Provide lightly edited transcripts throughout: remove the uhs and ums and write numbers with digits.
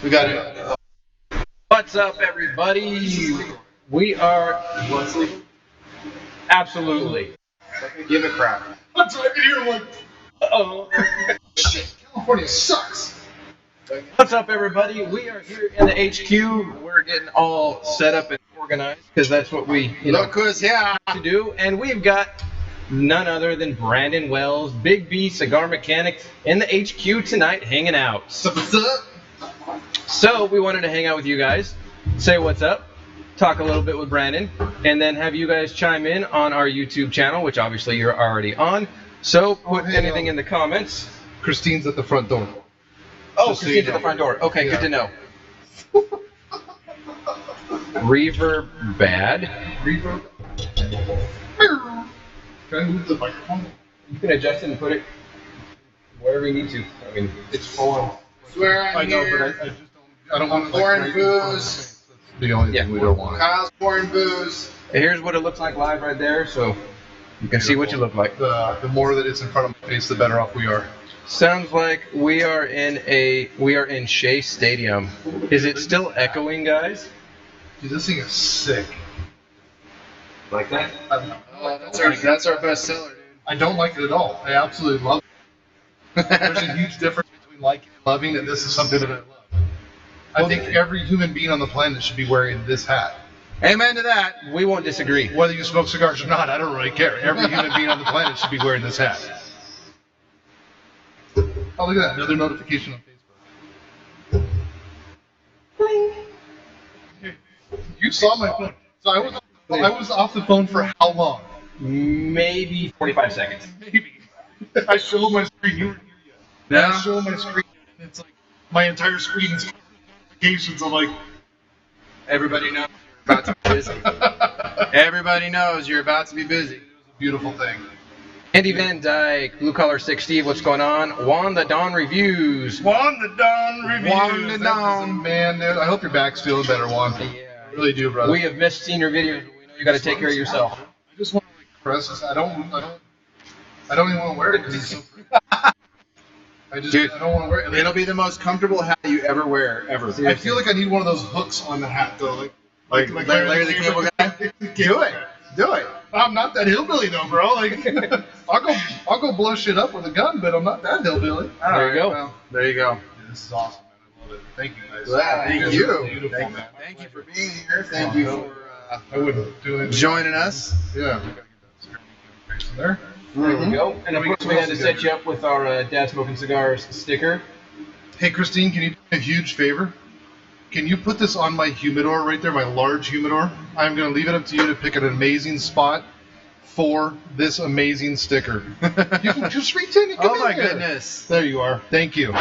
We got it. What's up, everybody? We are absolutely. Give it crap. I'm driving here like, Uh-oh. shit, California sucks. What's up, everybody? We are here in the HQ. We're getting all set up and organized because that's what we, Look who's here. to do. And we've got none other than Brandon Wells, Big B Cigar Mechanic, in the HQ tonight, hanging out. What's up? So we wanted to hang out with you guys, say what's up, talk a little bit with Brandon, and then have you guys chime in on our YouTube channel, which obviously you're already on. So put anything in the comments. Christine's at the front door. Oh, Just so Christine's you at the know. front door. Okay, Yeah. good to know. Reverb bad. Reverb. Can I move the microphone? You can adjust it and put it wherever you need to. I mean, It's full on. Swear I'm I know, here. but I just don't. I don't want to pouring right in front of my booze. face. That's the only thing we don't want. Kyle's pouring booze. here's what it looks like live right there, so you can see what you look like. The more that it's in front of my face, the better off we are. Sounds like we are in Shea Stadium. Is it still echoing, guys? Dude, this thing is sick. Like that? That's our best seller, dude. I don't like it at all. I absolutely love it. There's a huge difference between liking and loving, and this is something that I love. I think every human being on the planet should be wearing this hat. Amen to that. We won't disagree. Whether you smoke cigars or not, I don't really care. Every human being on the planet should be wearing this hat. Oh, look at that. Another notification on Facebook. You saw my phone. So I was off the phone for how long? Maybe 45 seconds. Maybe. I showed my screen. You weren't here yet. I show my screen, and it's like my entire screen is notifications. I'm like, Everybody knows you're about to be busy. Everybody knows you're about to be busy. it was a beautiful thing. Andy Van Dyke, Blue Collar 60, what's going on? Juan the Dawn Reviews. Juan the Dawn reviews. Juan the That is Dawn. a man, dude. I hope your back's feeling better, Juan. Yeah, I really do, brother. we have missed seeing your videos, but we know you got to take care of yourself. I just want to like press this. I don't even want to wear it because it's so pretty. Dude, I don't want to wear it. It'll be the most comfortable hat you ever wear, ever. I feel like I need one of those hooks on the hat though, like Larry the Cable Guy? Do it. Do it. I'm not that hillbilly though, bro. Like, I'll go blow shit up with a gun, but I'm not that hillbilly. There you go. Well, there you go. Dude, this is awesome, man. I love it. Thank you guys. Yeah, thank This you. is beautiful, Thank, man. thank you for being here. Thank you for I wouldn't do it. joining us. Yeah. We gotta get that face in there. There we go. And of course, we had to set you up with our Dad Smoking Cigars sticker. Hey, Christine, can you do me a huge favor? Can you put this on my humidor right there, my large humidor? I'm going to leave it up to you to pick an amazing spot for this amazing sticker. You can just reach in and come Oh my in here. goodness. There you are. Thank you.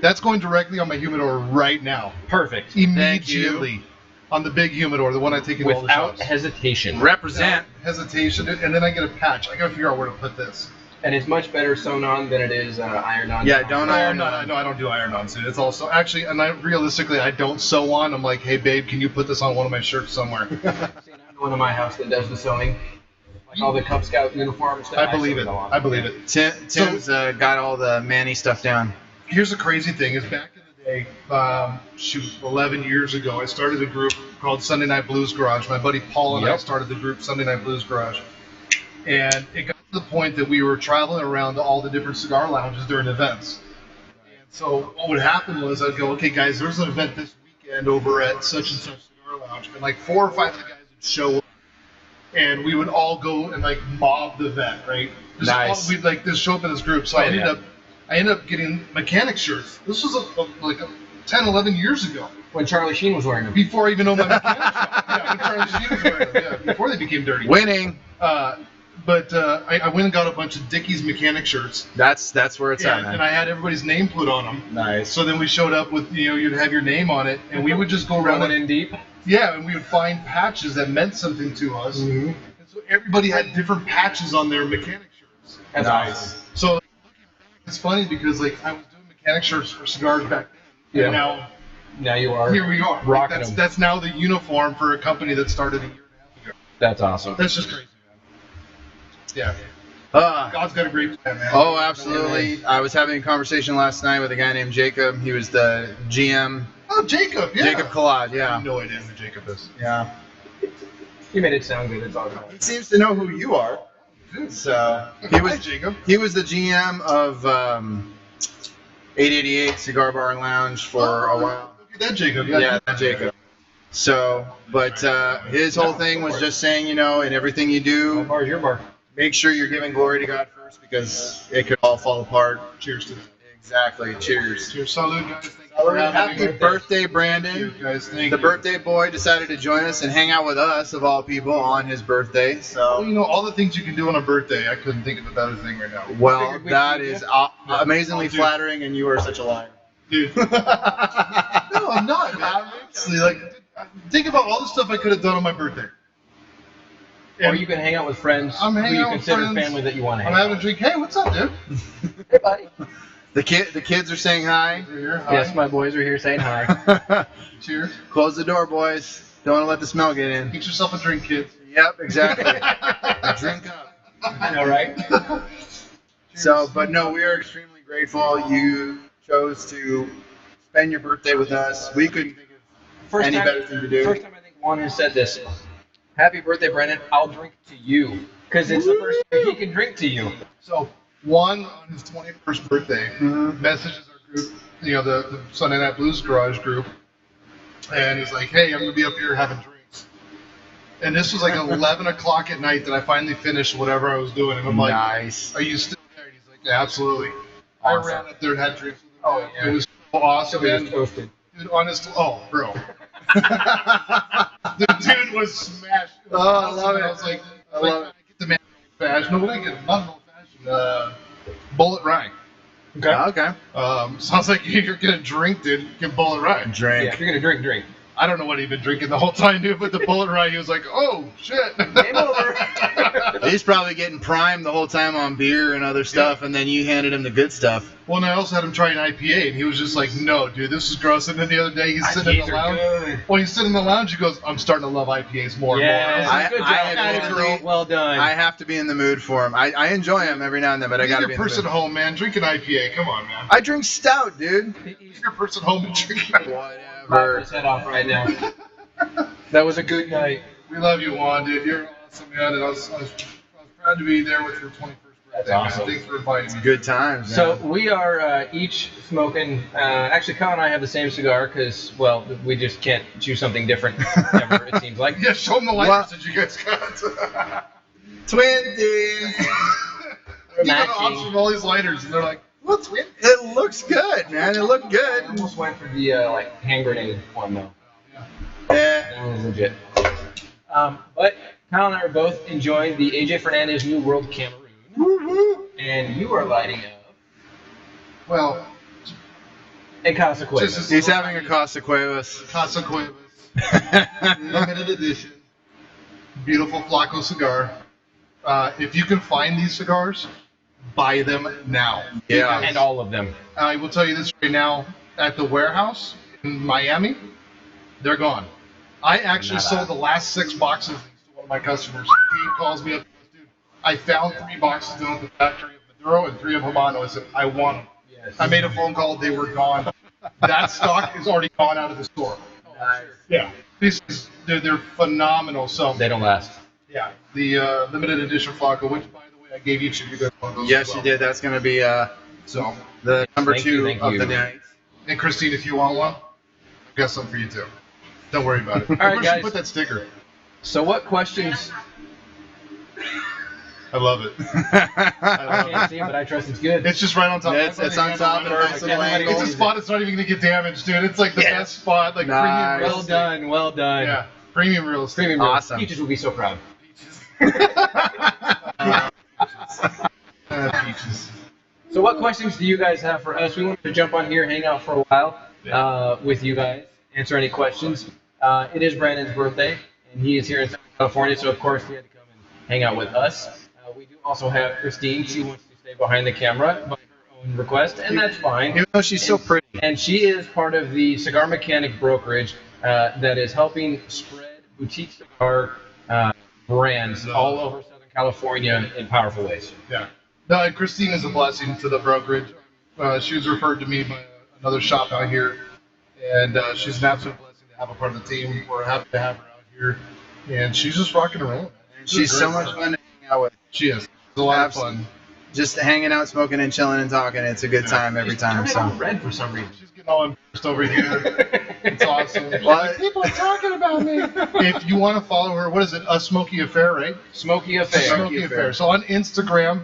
That's going directly on my humidor right now. Perfect. Immediately. On the big humidor, the one I take in all the Without shops. hesitation. Represent. Hesitation, and then I get a patch. I got to figure out where to put this. And it's much better sewn on than it is ironed on. Yeah, don't No, iron no, on. no, I don't do iron-ons, dude. It's also actually, and realistically, I don't sew on. I'm like, hey, babe, can you put this on one of my shirts somewhere? See, I'm the one in my house that does the sewing. Like all the Cub Scout uniforms. I believe it. I believe it. Tim's got all the Manny stuff down. Here's the crazy thing: is back in the day, 11 years ago, I started a group called Sunday Night Blues Garage. My buddy Paul and I Yep. started the group Sunday Night Blues Garage, and it got to the point that we were traveling around to all the different cigar lounges during events. And so what would happen was I'd go, okay, guys, there's an event this weekend over at such and such cigar lounge, and like 4 or 5 of the guys would show up, and we would all go and like mob the event, right? Nice. We'd like just show up in this group. So I ended up getting mechanic shirts. This was like 10, 11 years ago. When Charlie Sheen was wearing them. Before I even owned my mechanic shop. Yeah, when Charlie Sheen was wearing them. Yeah, before they became dirty. Winning. But I went and got a bunch of Dickies mechanic shirts. That's where it's at, And man. I had everybody's name put on them. Nice. So then we showed up with, you'd have your name on it, and we would just go around. Rolling in deep. Yeah, and we would find patches that meant something to us. Mm-hmm. And so everybody had different patches on their mechanic shirts. That's Nice. awesome. So it's funny because like I was doing mechanic shirts for cigars back then, Yeah. and now Now you are. here we are. Rocking that's, them. that's now the uniform for a company that started a year and a half ago. That's awesome. That's just crazy, man. Yeah. God's got a great plan, man. Oh, absolutely. I was having a conversation last night with a guy named Jacob. He was the GM. Oh, Jacob, yeah. Jacob Collard, I yeah. have no idea who Jacob is. Yeah. You made it sound good. It's all good. He seems to know who you are. So Hi, Jacob. he was the GM of 888 Cigar Bar and Lounge for a while. Look at that, Jacob. Yeah, Jacob. So, but his whole thing was just saying, in everything you My do, bar's your bar. make sure you're giving glory to God first because it could all fall apart. Cheers to that. Exactly. Cheers. Cheers. Salud, guys. Thank you for having Happy me. birthday, Thank Brandon. you, guys. Thank The you. birthday boy decided to join us and hang out with us, of all people, on his birthday. Well, So, all the things you can do on a birthday, I couldn't think of a better thing right now. well, Figured we'd that see is ya. amazingly Oh, dude. flattering, and you are such a liar. Dude. No, I'm not, man. Honestly, think about all the stuff I could have done on my birthday. Or you can hang out with friends I'm who hanging you out with consider friends. family that you want to I'm hang out having a drink. Hey, what's up, dude? with. Hey, buddy. The kids are saying hi. Over here. Hi. Yes, my boys are here saying hi. Cheers. Close the door, boys. Don't want to let the smell get in. Get yourself a drink, kids. Yep, exactly. Drink up. I know, right? So, but no, we are extremely grateful you chose to spend your birthday with us. We couldn't think of any better thing to do. First time I think Juan has said this. Happy birthday, Brandon. I'll drink to you. Because it's the first time he can drink to you. So, Juan, on his 21st birthday, messages our group, the Sunday Night Blues Garage group, and he's like, hey, I'm going to be up here having drinks. And this was like 11 o'clock at night that I finally finished whatever I was doing. And I'm like, Nice. are you still there? And he's like, yeah, absolutely. I Awesome. ran up there and had drinks with him. Oh, yeah. It was so awesome, Somebody was man. toasted. Dude, bro. The dude was smashed. It was Oh, I awesome. love And it. I was like, I love it. I get the man fashion. No, what I get? Not an old fashioned. Bullet rye. Okay. Sounds like you're gonna drink, dude. Get bullet rye. Yeah, Drink. if you're going to drink. I don't know what he'd been drinking the whole time, dude. But the bullet rye, he was like, "Oh shit." Game over. He's probably getting primed the whole time on beer and other stuff, and then you handed him the good stuff. Well, and I also had him try an IPA, and he was just like, "No, dude, this is gross." And then the other day, he's sitting in IPAs the are lounge. good. Well, he's sitting in the lounge. He goes, "I'm starting to love IPAs more and more." I was Yeah, like, good job, admittedly- girl. Well done. I have to be in the mood for him. I enjoy him every now and then, but I Leave gotta your be in the person mood. home, man. Drink an IPA. Come on, man. I drink stout, dude. Leave your person home and drink an IPA. Pop Whatever. his head off right now. That was a good night. We love you, Juan, dude. You're awesome, man. And I was proud to be there with your 21st birthday. That's awesome. Man. Thanks for inviting me. Good times, man. So we are each smoking. Actually, Kyle and I have the same cigar because, well, we just can't choose something different ever. It seems like. Yeah, show them the lighters that you guys got. Twinsies. You got an Matching. option of all these lighters, and they're like, "What's with?" It looks good, man. It looked I good. almost went for the hand grenade one though. Yeah. That one was legit. But Kyle and I are both enjoying the AJ Fernandez New World Cameroon, Woo-woo. and you are lighting up Well, a Casa Cuevas. Just as- He's having a Casa Cuevas. Casa Cuevas, limited edition, beautiful Flaco cigar. If you can find these cigars, buy them now. Yeah. And all of them. I will tell you this right now, at the warehouse in Miami, they're gone. I actually sold the last 6 boxes to one of my customers. He calls me up and goes, dude, I found 3 boxes down at the factory of Maduro and 3 of Habano. I said, I want them. Yes. I made a phone call, they were gone. That stock is already gone out of the store. Nice. Yeah. They're phenomenal. So, They don't last. yeah, the limited edition Flaco, which, by the way, I gave each of you guys one of those. Yes, as you well. did. That's going to be So, the number Thank you, 2 thank of you. the night. and Christine, if you want one, I've got some for you too. Don't worry about it. All right, Where should guys. put that sticker? So what questions? I love it. I can't see it, but I trust it's good. It's just right on top. Yeah, it's on top of It's the little angle. a spot that's not even gonna get damaged, dude. It's like the best spot, like Nice. premium real Well estate. done, well done. Yeah, premium real estate. Premium real. Awesome. Peaches will be so proud. Peaches. So what questions do you guys have for us? We wanted to jump on here, hang out for a while with you guys, answer any questions. It is Brandon's birthday, and he is here in Southern California, so of course he had to come and hang out with us. We do also have Christine. She wants to stay behind the camera by her own request, and that's fine. Even though she's so pretty. And she is part of the Cigar Mechanic brokerage that is helping spread boutique cigar brands all over Southern California in powerful ways. Yeah. No, and Christine is a blessing to the brokerage. She was referred to me by another shop out here, and she's an absolute blessing to have a part of the team. We're happy to have her out here, and she's just rocking and rolling. She's so much fun to hang out with. She is. It's a lot of fun. Just hanging out, smoking and chilling and talking. It's a good time every time. She's turning red for some reason. She's getting all embarrassed over here. It's awesome. What? People are talking about me. If you want to follow her, what is it? A Smoky Affair, right? Smoky Affair. Smoky Affair. So on Instagram,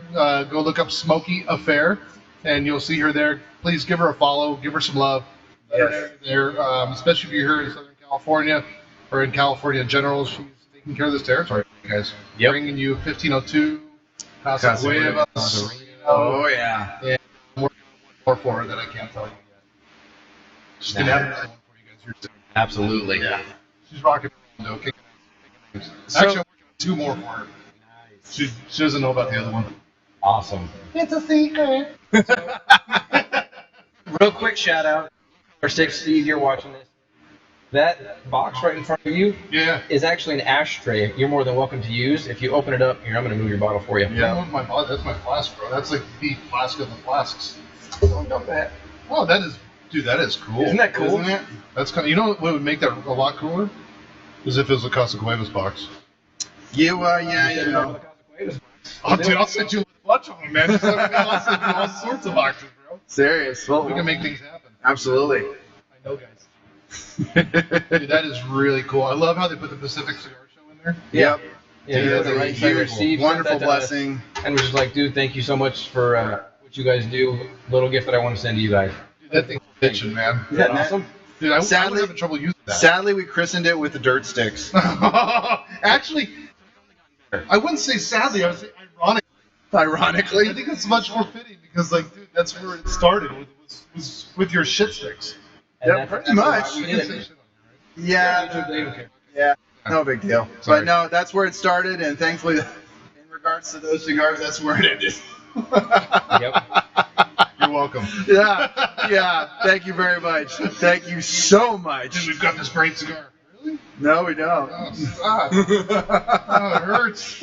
go look up Smoky Affair, and you'll see her there. Please give her a follow. Give her some love. Yes. There, especially if you're here in Southern California or in California in general. She's taking care of this territory, guys. Yep. Bringing you 1502 Casa Cuevas. Oh, yeah. And more for her that I can't tell you yet. She's gonna have another one for you guys here soon. Absolutely. Yeah. She's rocking though. Kicking ass. So- Actually, I'm working on 2 more for her. Nice. She doesn't know about the other one. Awesome. It's a secret. Real quick shout out. Or Six, Steve, you're watching this. That box right in front of you Yeah. is actually an ashtray you're more than welcome to use. If you open it up, here, I'm going to move your bottle for you. Yeah. My body. That's my flask, bro. That's like the flask of the flasks. Don't dump that. Oh, that is, dude. That is cool. Isn't that cool? Isn't it? That's kind of. You know what would make that a lot cooler? Is if it was a Casa Cuevas box. Yeah, you know. Oh, dude, I'll send you a bunch of them, man. Just let me know. I'll send you all sorts of boxes, bro. Serious. Well, We can make things happen. absolutely. I know, guys. Dude, that is really cool. I love how they put the Pacific Cigar Show in there. Yep. Yeah, you got the right side Huge, Steve sent wonderful that to us, blessing. And we're just like, dude, thank you so much for what you guys do. Little gift that I want to send to you guys. Dude, that thing's bitching, man. Is that Yeah. awesome? Dude, I Sadly- was having trouble using that. Sadly, we christened it with the dirt sticks. Actually, I wouldn't say sadly. I would say ironic. I Ironically. think it's much more fitting because, like, dude, that's where it started was with your shit sticks. And Yeah, that's pretty exactly much. why we I can did say it. shit on Yeah. They don't care. Yeah. No big deal. Sorry. But no, that's where it started, and thankfully, in regards to those cigars, that's where it ended. Yep. You're welcome. Yeah. Thank you very much. Thank you so Dude, much. we've got this great cigar. Really? No, we don't. Oh, stop. Oh, it hurts.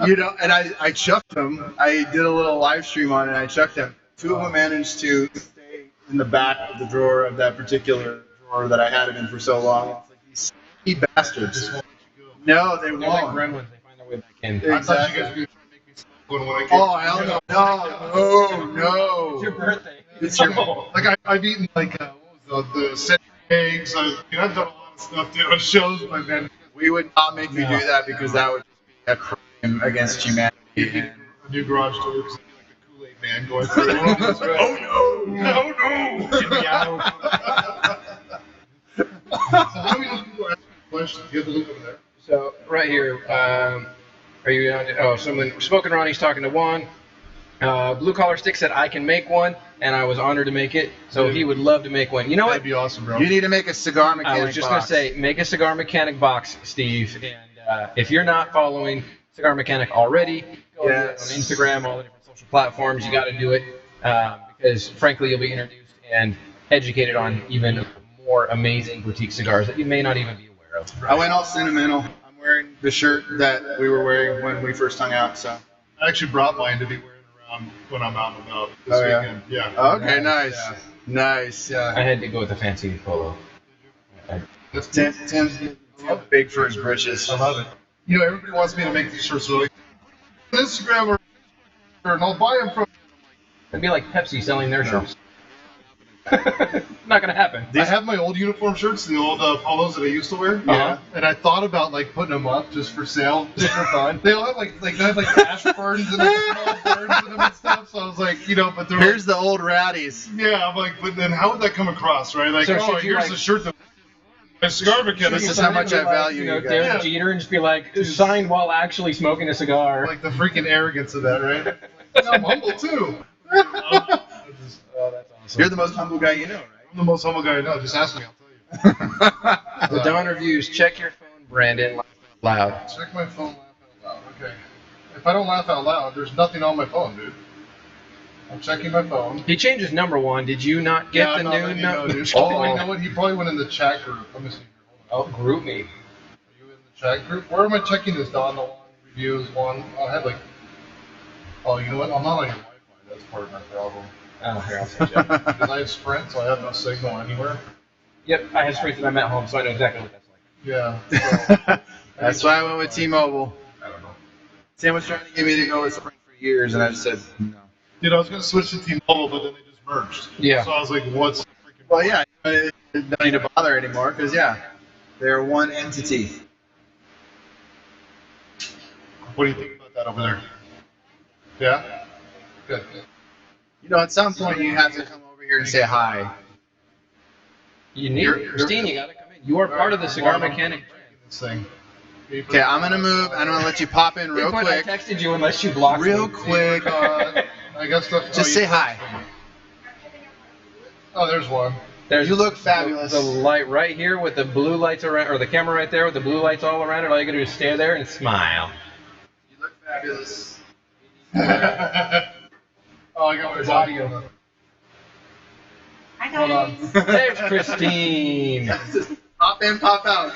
You know, and I chucked them. I did a little live stream on it. And I chucked them. 2 of them managed to stay in the back of the drawer of that particular drawer that I had it in for so long. It's like, these sneaky bastards. No, they They're like won't. gremlins. They find their way back in. I thought you guys were going to try to make me smoke when I came. Oh, hell no. No, It's your no. birthday. It's your Like, I've eaten, like, what was the set eggs. I've done a lot of stuff, dude, on shows, but then We would not make you do that because that would be a crime against humanity. a new garage door because I'd be like a Kool-Aid man going through it. Oh no! no! Get me out. So how do we know people are asking questions? You have to look over there. So right here, are you on? Oh, someone Smoking Ronnie's talking to Juan. Blue Collar Stick said I can make one, and I was honored to make it. So he would love to make one. You know what? That'd be awesome, bro. You need to make a cigar mechanic I was just box. gonna say, make a Cigar Mechanic box, Steve. And if you're not following Cigar Mechanic already, go do it Yes. on Instagram, all the different social platforms. You got to do it because, frankly, you'll be introduced and educated on even more amazing boutique cigars that you may not even be aware of. I went all sentimental. I'm wearing the shirt that we were wearing when we first hung out. So. I actually brought mine to be wearing around when I'm out and about this Oh, yeah? weekend. Yeah. Okay, nice, Yeah. nice. I had to go with the fancy polo. That's Tim's big for his britches. I love it. You know, everybody wants me to make these shirts. So like, Instagram or and I'll buy them from. It'd be like Pepsi selling their shirts. Not gonna happen. I have my old uniform shirts, the old polos that I used to wear. Yeah. And I thought about like putting them up just for sale, just for fun. They all have they have like ash burns and like small burns in them and stuff. So I was like, but they're Here's the old ratties. yeah. I'm like, but then how would that come across, right? Like, So oh, should you, here's like- a shirt that my cigar mechanic. This is how much I value you guys. Derek Yeah. Jeter and just be like, signed while actually smoking a cigar. Like the freaking arrogance of that, right? I'm humble too. Oh, that's awesome. You're the most humble guy you know, right? I'm the most humble guy I know. Just ask me, I'll tell you. The Dawn reviews. Check your phone, Brandon. Loud. Check my phone, laugh out loud. Okay. If I don't laugh out loud, there's nothing on my phone, dude. I'm checking my phone. He changed his number one. Did you not get Yeah, the no, new let me number? know, dude. Oh, you know what? He probably went in the chat group. Let me see here. Hold on. Oh, group me. Are you in the chat group? Where am I checking this, Don? The long views. One, I had like, oh, you know what? I'm not on your Wi-Fi. That's part of my problem. Oh, here, I'll send you. Because I have Sprint, so I have no signal anywhere. Yep, I have Sprint and I'm at home, so I know exactly what that's like. Yeah. So, That's why I went with T-Mobile. I don't know. Sam was trying to get me to go with Sprint for years, and I just said no. Dude, I was gonna switch to T-Mobile, but then they just merged. Yeah. So I was like, what's the freaking? Well, yeah, I don't need to bother anymore because they're one entity. What do you think about that over there? Yeah. Good. You know, at some point you have to come over here and say hi. You need Christine, you gotta come in. You are part of the Cigar Mechanic brand. This thing. Okay, I'm gonna move. I'm gonna let you pop in real I quick. texted you unless you blocked me. Real quick. I guess the, Just say hi. Oh, there's one. There's You look fabulous. The light right here with the blue lights around, or the camera right there with the blue lights all around it. All you gotta do is stare there and smile. You look fabulous. Oh, I got my audio. Hi Hold on. guys. There's Christine. Pop in, pop out.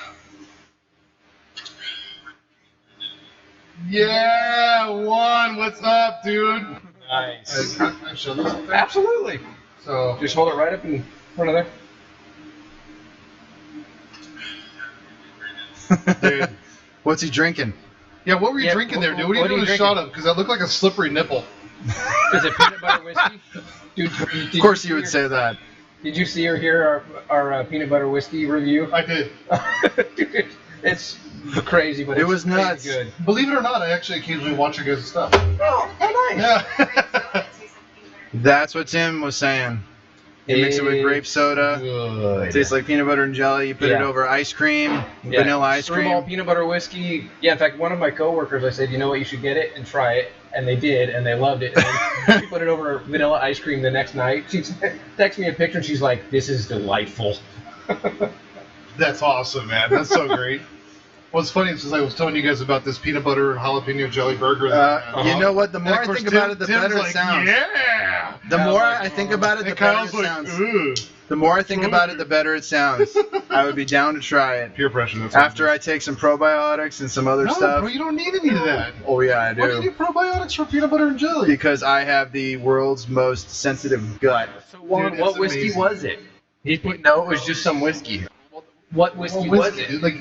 Yeah, one. What's up, dude? Nice. Can I show this thing? Absolutely. So, Just hold it right up in front of there. Dude, what's he drinking? yeah, what were you Yeah, drinking there, dude? what What are are you you doing a shot of? Because that looked like a slippery nipple. Is it peanut butter whiskey? Dude, Of course you would say that. Did you see or hear our peanut butter whiskey review? I did. Dude, it's crazy, but It it's was crazy nuts. good. Believe it or not, I actually occasionally watch your guys' stuff. Oh, nice. Yeah. That's what Tim was saying. You mix it with grape soda. Good. Tastes like peanut butter and jelly. You put it Yeah. over ice cream, Yeah. vanilla ice Screwball cream. peanut butter whiskey. Yeah, in fact, one of my coworkers, I said, you know what, you should get it and try it. And they did, and they loved it. And then she put it over vanilla ice cream the next night. She texted me a picture, and she's like, this is delightful. That's awesome, man. That's so great. What's funny is I was telling you guys about this peanut butter jalapeno jelly burger. You know what? The And more of I course, think about it, the Tim's better like, it sounds. Yeah. The Kyle's more like, I think about it, the And better Kyle's it like, sounds. ooh. The more I think about it, the better it sounds. I would be down to try it. Peer pressure. That's After I take some probiotics and some other no, stuff. bro, you don't need any of that. Oh yeah, I Why do you do. need probiotics for peanut butter and jelly? Because I have the world's most sensitive gut. So, Juan, Dude, what it's whiskey amazing. was it? He put, no, it was just some whiskey. What whiskey Well, was it? dude, like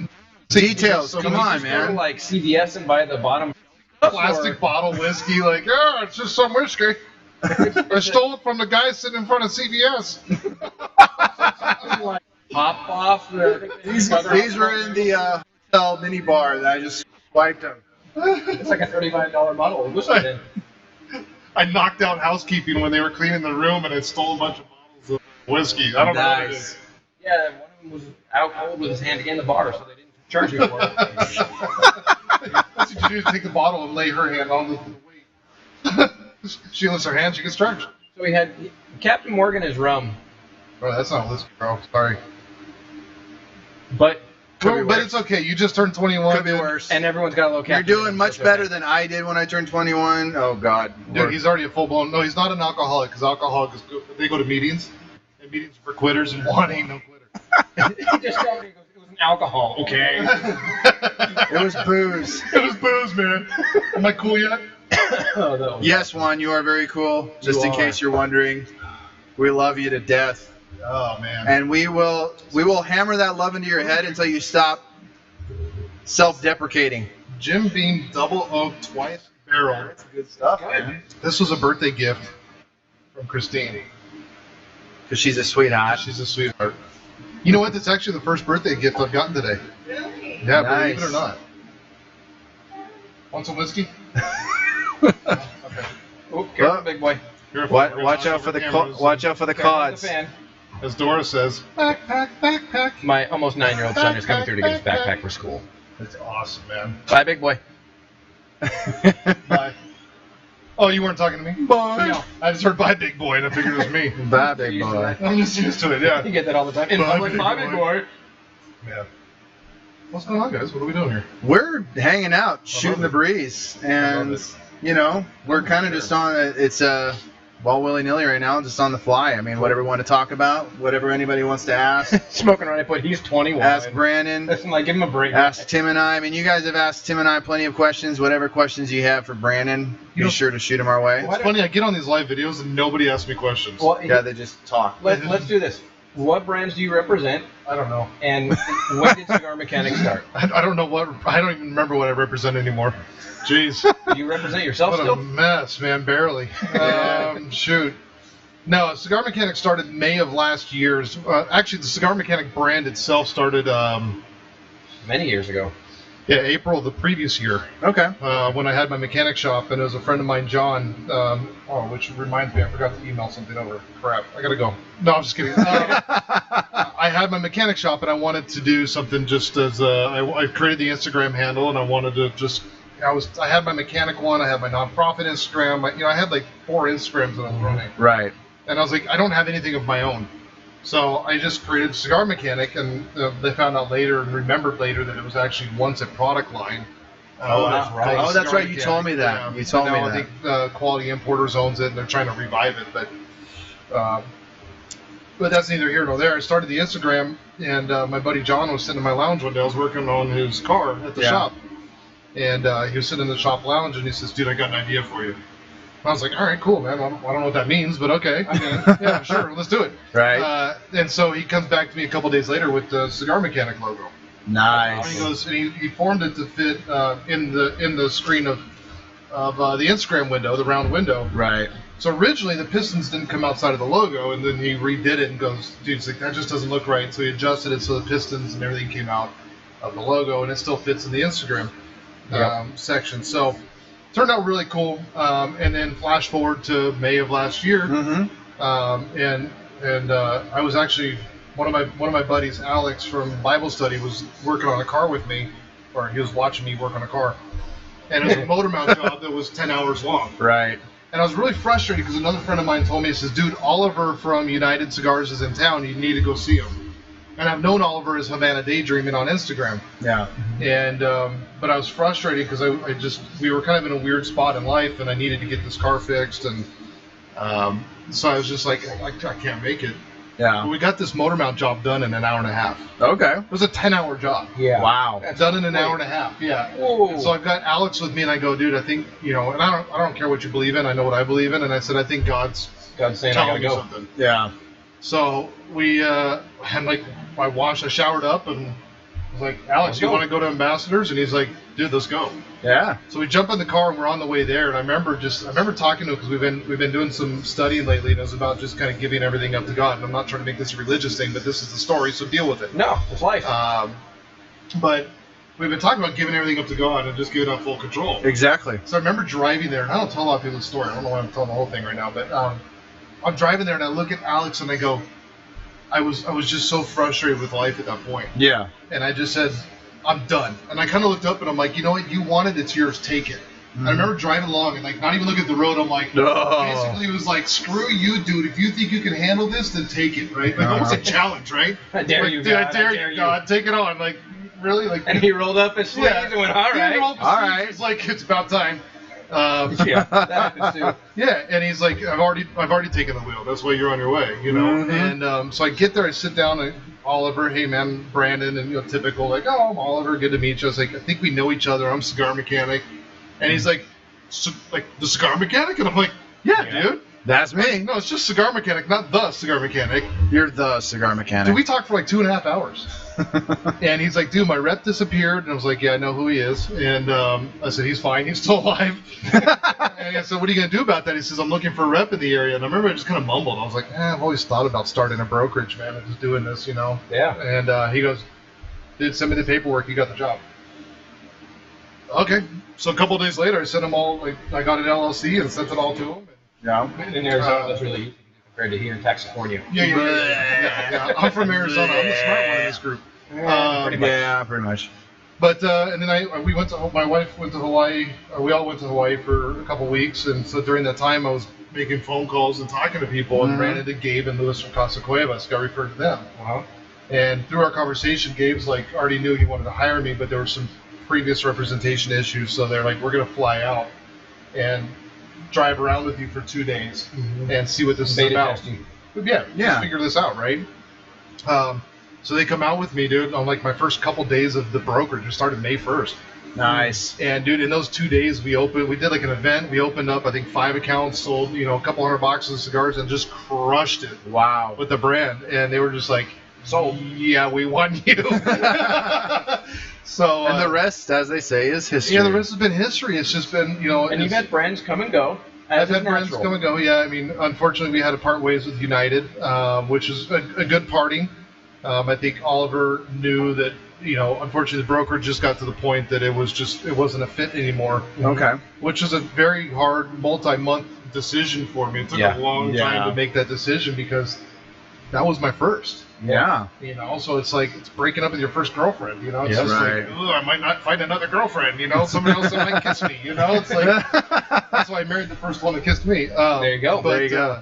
Details, so come many on, Just go to man. like CVS and buy the bottom plastic bottle whiskey. Like, yeah, it's just some whiskey. I stole it from the guy sitting in front of CVS. like pop off. These were in the hotel mini bar that I just swiped them. It's like a $35 bottle of whiskey. Then. I knocked out housekeeping when they were cleaning the room, and I stole a bunch of bottles of whiskey. I don't know what it Nice. is. Yeah, one of them was out cold with his hand in the bar, so they didn't charge you for it. That's what you do: take the bottle and lay her hand on the weight. She lifts her hand, she gets charged. So we had Captain Morgan is rum, Bro, that's not whiskey, bro. Sorry. but Could be But worse. it's okay. You just turned 21. Could be dude. worse. and everyone's got a little You're Captain doing Morgan, much so it's okay. better than I did when I turned 21. Oh God. Dude, he's already a full blown. No, he's not an alcoholic because alcoholics they go to meetings, and meetings are for quitters, and Juan ain't no quitter. He just told me it was an alcohol. Okay. It was booze. It was booze, man. Am I cool yet? Oh, that was Yes, Juan, you are very cool. Just in are. case you're wondering, we love you to death, Oh man. and we will hammer that love into your head until you stop self-deprecating. Jim Beam Double Oak Twice Barrel. That's good stuff, man. This was a birthday gift from Christine. Because she's a sweetheart. She's a sweetheart. You know what? That's actually the first birthday gift I've gotten today. Really? Yeah, Nice. believe it or not. Want some whiskey? Okay. Oh, careful, Well, big boy. Careful. Watch out for the cameras. watch out for the Careful with cods. the fan. As Dora says, backpack, backpack. My almost 9-year-old son is coming through to get his backpack for school. That's awesome, man. Bye, big boy. Bye. Oh, you weren't talking to me? Bye. No. I just heard bye, big boy, and I figured it was me. Bye, big boy. I'm just used to it, You yeah. get that all the time. In Bye, public, big bye, big boy. Yeah. What's going on, guys? What are we doing here? We're hanging out, shooting the breeze, I love and it. you know, we're kind of just on it. It's Well, willy-nilly right now, just on the fly. I mean, whatever we want to talk about, whatever anybody wants to ask. Smoking on it, but he's 21. Ask Brandon. That's like, give him a break. Ask Tim and I. I mean, you guys have asked Tim and I plenty of questions. Whatever questions you have for Brandon, be sure to shoot them our way. It's funny, I get on these live videos and nobody asks me questions. Well, Yeah, they just talk. let's do this. What brands do you represent? I don't know. And when did Cigar Mechanic start? I don't know I don't even remember what I represent anymore. Jeez. Do you represent yourself What a still? mess, man, barely. Shoot. No, Cigar Mechanic started May of last year. Actually, the Cigar Mechanic brand itself started, Many years ago. April of the previous year. Okay. When I had my mechanic shop, and it was a friend of mine, John. Which reminds me, I forgot to email something over. Crap, I gotta go. No, I'm just kidding. I had my mechanic shop, and I wanted to do something just as I created the Instagram handle, and I wanted to just. I had my mechanic one, I had my nonprofit Instagram. I had like 4 Instagrams that I was running, Right. and I was like, I don't have anything of my own. So I just created Cigar Mechanic, and they found out later and remembered later that it was actually once a product line. That's right. Oh, that's Cigar right. You told me that. Yeah. You told me Now that. I think Quality Importers owns it, and they're trying to revive it. But that's neither here nor there. I started the Instagram, and my buddy John was sitting in my lounge one day. I was working on his car at the shop, and he was sitting in the shop lounge, and he says, "Dude, I got an idea for you." I was like, all right, cool, man. I don't know what that means, but okay. Yeah, sure, let's do it. Right. And so he comes back to me a couple days later with the Cigar Mechanic logo. Nice. And he goes, and he formed it to fit in the screen of the Instagram window, the round window. Right. So originally the pistons didn't come outside of the logo, and then he redid it and goes, dude, it's like, that just doesn't look right. So he adjusted it so the pistons and everything came out of the logo, and it still fits in the Instagram section. So turned out really cool. And then flash forward to May of last year, and I was actually one of my buddies, Alex from Bible study, was working on a car with me, or he was watching me work on a car, and it was a motor mount job that was 10 hours long. Right. And I was really frustrated because another friend of mine told me, he says, dude, Oliver from United Cigars is in town. You need to go see him. And I've known Oliver as Havana Daydreaming on Instagram. Yeah. And but I was frustrated because we were kind of in a weird spot in life, and I needed to get this car fixed, and so I was just like, I can't make it. Yeah. But we got this motor mount job done in an hour and a half. Okay. It was a 10-hour job. Yeah. Wow. Done in an hour and a half. Yeah. Whoa. And so I've got Alex with me, and I go, dude, I think, and I don't care what you believe in. I know what I believe in, and I said, I think God's saying I telling gotta me go. something. Yeah. So we, and like, I showered up, and I was like, Alex, Let's you go. want to go to Ambassadors? And he's like, dude, let's go. Yeah. So we jump in the car, and we're on the way there. And I remember talking to him because we've been doing some studying lately, and it was about just kind of giving everything up to God. And I'm not trying to make this a religious thing, but this is the story, so deal with it. No, it's life. But we've been talking about giving everything up to God and just giving up full control. Exactly. So I remember driving there, and I don't tell a lot of people the story. I don't know why I'm telling the whole thing right now, but I'm driving there, and I look at Alex, and I go, I was just so frustrated with life at that point. Yeah. And I just said, I'm done. And I kind of looked up, and I'm like, you know what? You want it, it's yours. Take it. Mm-hmm. I remember driving along and like not even looking at the road. I'm like, basically it was like, screw you, dude. If you think you can handle this, then take it, right? Like almost a challenge, right? I dare like, you, dude, God. I dare you, God. Take it on. Like, really? Like, And he rolled up his sleeves and went, all He right. rolled up his All sleeves. right. It's like, it's about time. Yeah, that happens too. Yeah, and he's like, I've already taken the wheel. That's why you're on your way, Mhm. And so I get there, I sit down, and Oliver, hey man, Brandon, and typical like, oh, I'm Oliver, good to meet you. I was like, I think we know each other. I'm Cigar Mechanic, and he's like, like the Cigar Mechanic, and I'm like, yeah, dude. That's me. No, it's just Cigar Mechanic, not the Cigar Mechanic. You're the cigar mechanic. Dude, we talked for like 2.5 hours. And he's like, dude, my rep disappeared. And I was like, yeah, I know who he is. And I said, he's fine. He's still alive. And I said, what are you going to do about that? He says, I'm looking for a rep in the area. And I remember I just kind of mumbled. I was like, I've always thought about starting a brokerage, man, and just doing this, Yeah. And he goes, dude, send me the paperwork. You got the job. Okay. So a couple of days later, I sent him all, like, I got an LLC and sent it all to him. Yeah. In Arizona, that's really easy compared to here in California. Yeah. I'm from Arizona. I'm the smart one in this group. Pretty much. Yeah, pretty much. But and then my wife went to Hawaii. We all went to Hawaii for a couple weeks, and so during that time, I was making phone calls and talking to people, and ran into Gabe and Lewis from Casa Cuevas. Got referred to them, Uh-huh. and through our conversation, Gabe's like already knew he wanted to hire me, but there were some previous representation issues, so they're like, we're gonna fly out, and drive around with you for 2 days and see what this is Beta about. testing. Yeah, Yeah. just figure this out, right? So they come out with me, dude, on like my first couple days of the brokerage. It started May 1st. Nice. And dude, in those 2 days we did like an event. We opened up, I think, 5 accounts, sold, a couple hundred boxes of cigars, and just crushed it Wow. with the brand. And they were just like, "So yeah, we won you." So And the rest, as they say, is history. yeah, the rest has been history. It's just been, And you've had brands come and go. I've As had is brands natural. come and go. Yeah, I mean, unfortunately, we had to part ways with United, which is a good parting. I think Oliver knew that, unfortunately, the broker just got to the point that it wasn't a fit anymore. Okay. Which is a very hard multi-month decision for me. It took Yeah. a long time to make that decision because that was my first. Yeah. So it's like it's breaking up with your first girlfriend. It's Yeah, just right. like, I might not find another girlfriend. Somebody else that might kiss me. It's like that's why I married the first one that kissed me. There you go. But, There you go.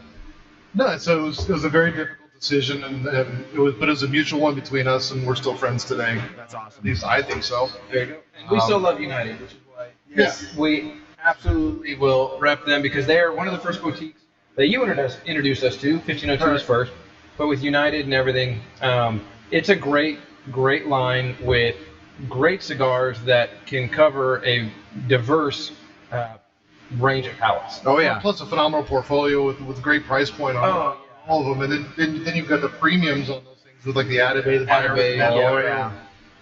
No, so it was a very difficult decision, and it was a mutual one between us, and we're still friends today. That's awesome. At least I think so. There you go. And we still love United, which is why Yes. we absolutely will rep them because they are one of the first boutiques that you introduced us to. 1502 is first, but with United and everything, it's a great line with great cigars that can cover a diverse range of palates. Oh yeah. Plus a phenomenal portfolio with a great price point on all of them, and then you've got the premiums on those things with like the Atabey, the Atabey, Bandolero, yeah.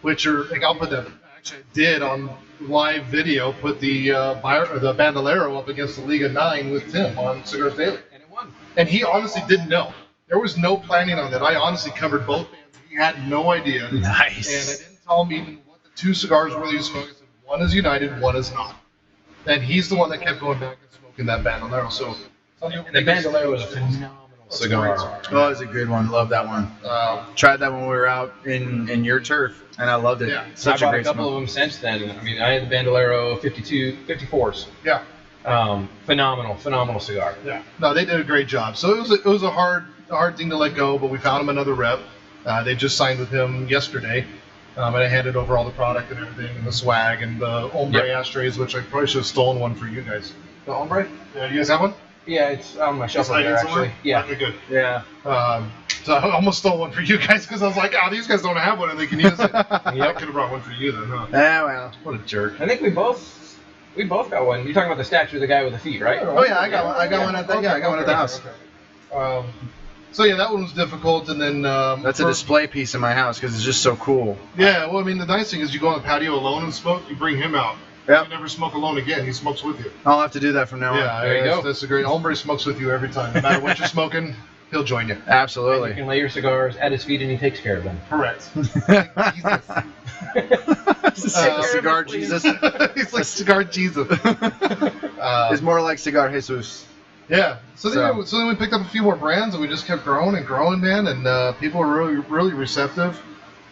which are like I'll put that. Actually, I did on live video put the Bandolero up against the Liga 9 with Tim on Cigars Daily, And it won. and he honestly didn't know. There was no planning on that. I honestly covered both bands. He had no idea. Nice. And I didn't tell him even what the two cigars were that he was smoking. I said, one is United, one is not. And he's the one that kept going back and smoking that Bandolero. So, And the Bandolero was a phenomenal cigar. Oh, it's a good one. Love that one. Tried that when we were out in your turf, and I loved it. Yeah. Such I a bought a great couple smoke. of them since then. I mean, I had the Bandolero 54s. yeah. Phenomenal cigar. Yeah. No, they did a great job. So it was a hard thing to let go, but we found him another rep. They just signed with him yesterday. And I handed over all the product and everything, and the swag, and the ombre ashtrays, which I probably should have stolen one for you guys. The ombre? Yeah, you guys have one? Yeah, it's on my shelf It's right there, hiding somewhere? actually. Yeah. Okay, good. Yeah. So I almost stole one for you guys because I was like, these guys don't have one and they can use it. I Yep. could have brought one for you then, huh? Yeah, well. What a jerk. I think we both got one. You're talking about the statue of the guy with the feet, right? Oh yeah, I got one. I got one at the I got one at the house. So yeah, that one was difficult, and then That's a display piece in my house because it's just so cool. Yeah, well, I mean, the nice thing is you go on the patio alone and smoke. You bring him out. Yep. You never smoke alone again. He smokes with you. I'll have to do that from now on. Yeah, There you that's, go. that's a great. Hombre smokes with you every time, no matter what you're smoking. He'll join you. You Absolutely. can lay your cigars at his feet and he takes care of them. Correct. Cigar Jesus He's like cigar Jesus. is more like Cigar Jesus. Yeah. So then we picked up a few more brands, and we just kept growing and growing, man. And people were really receptive.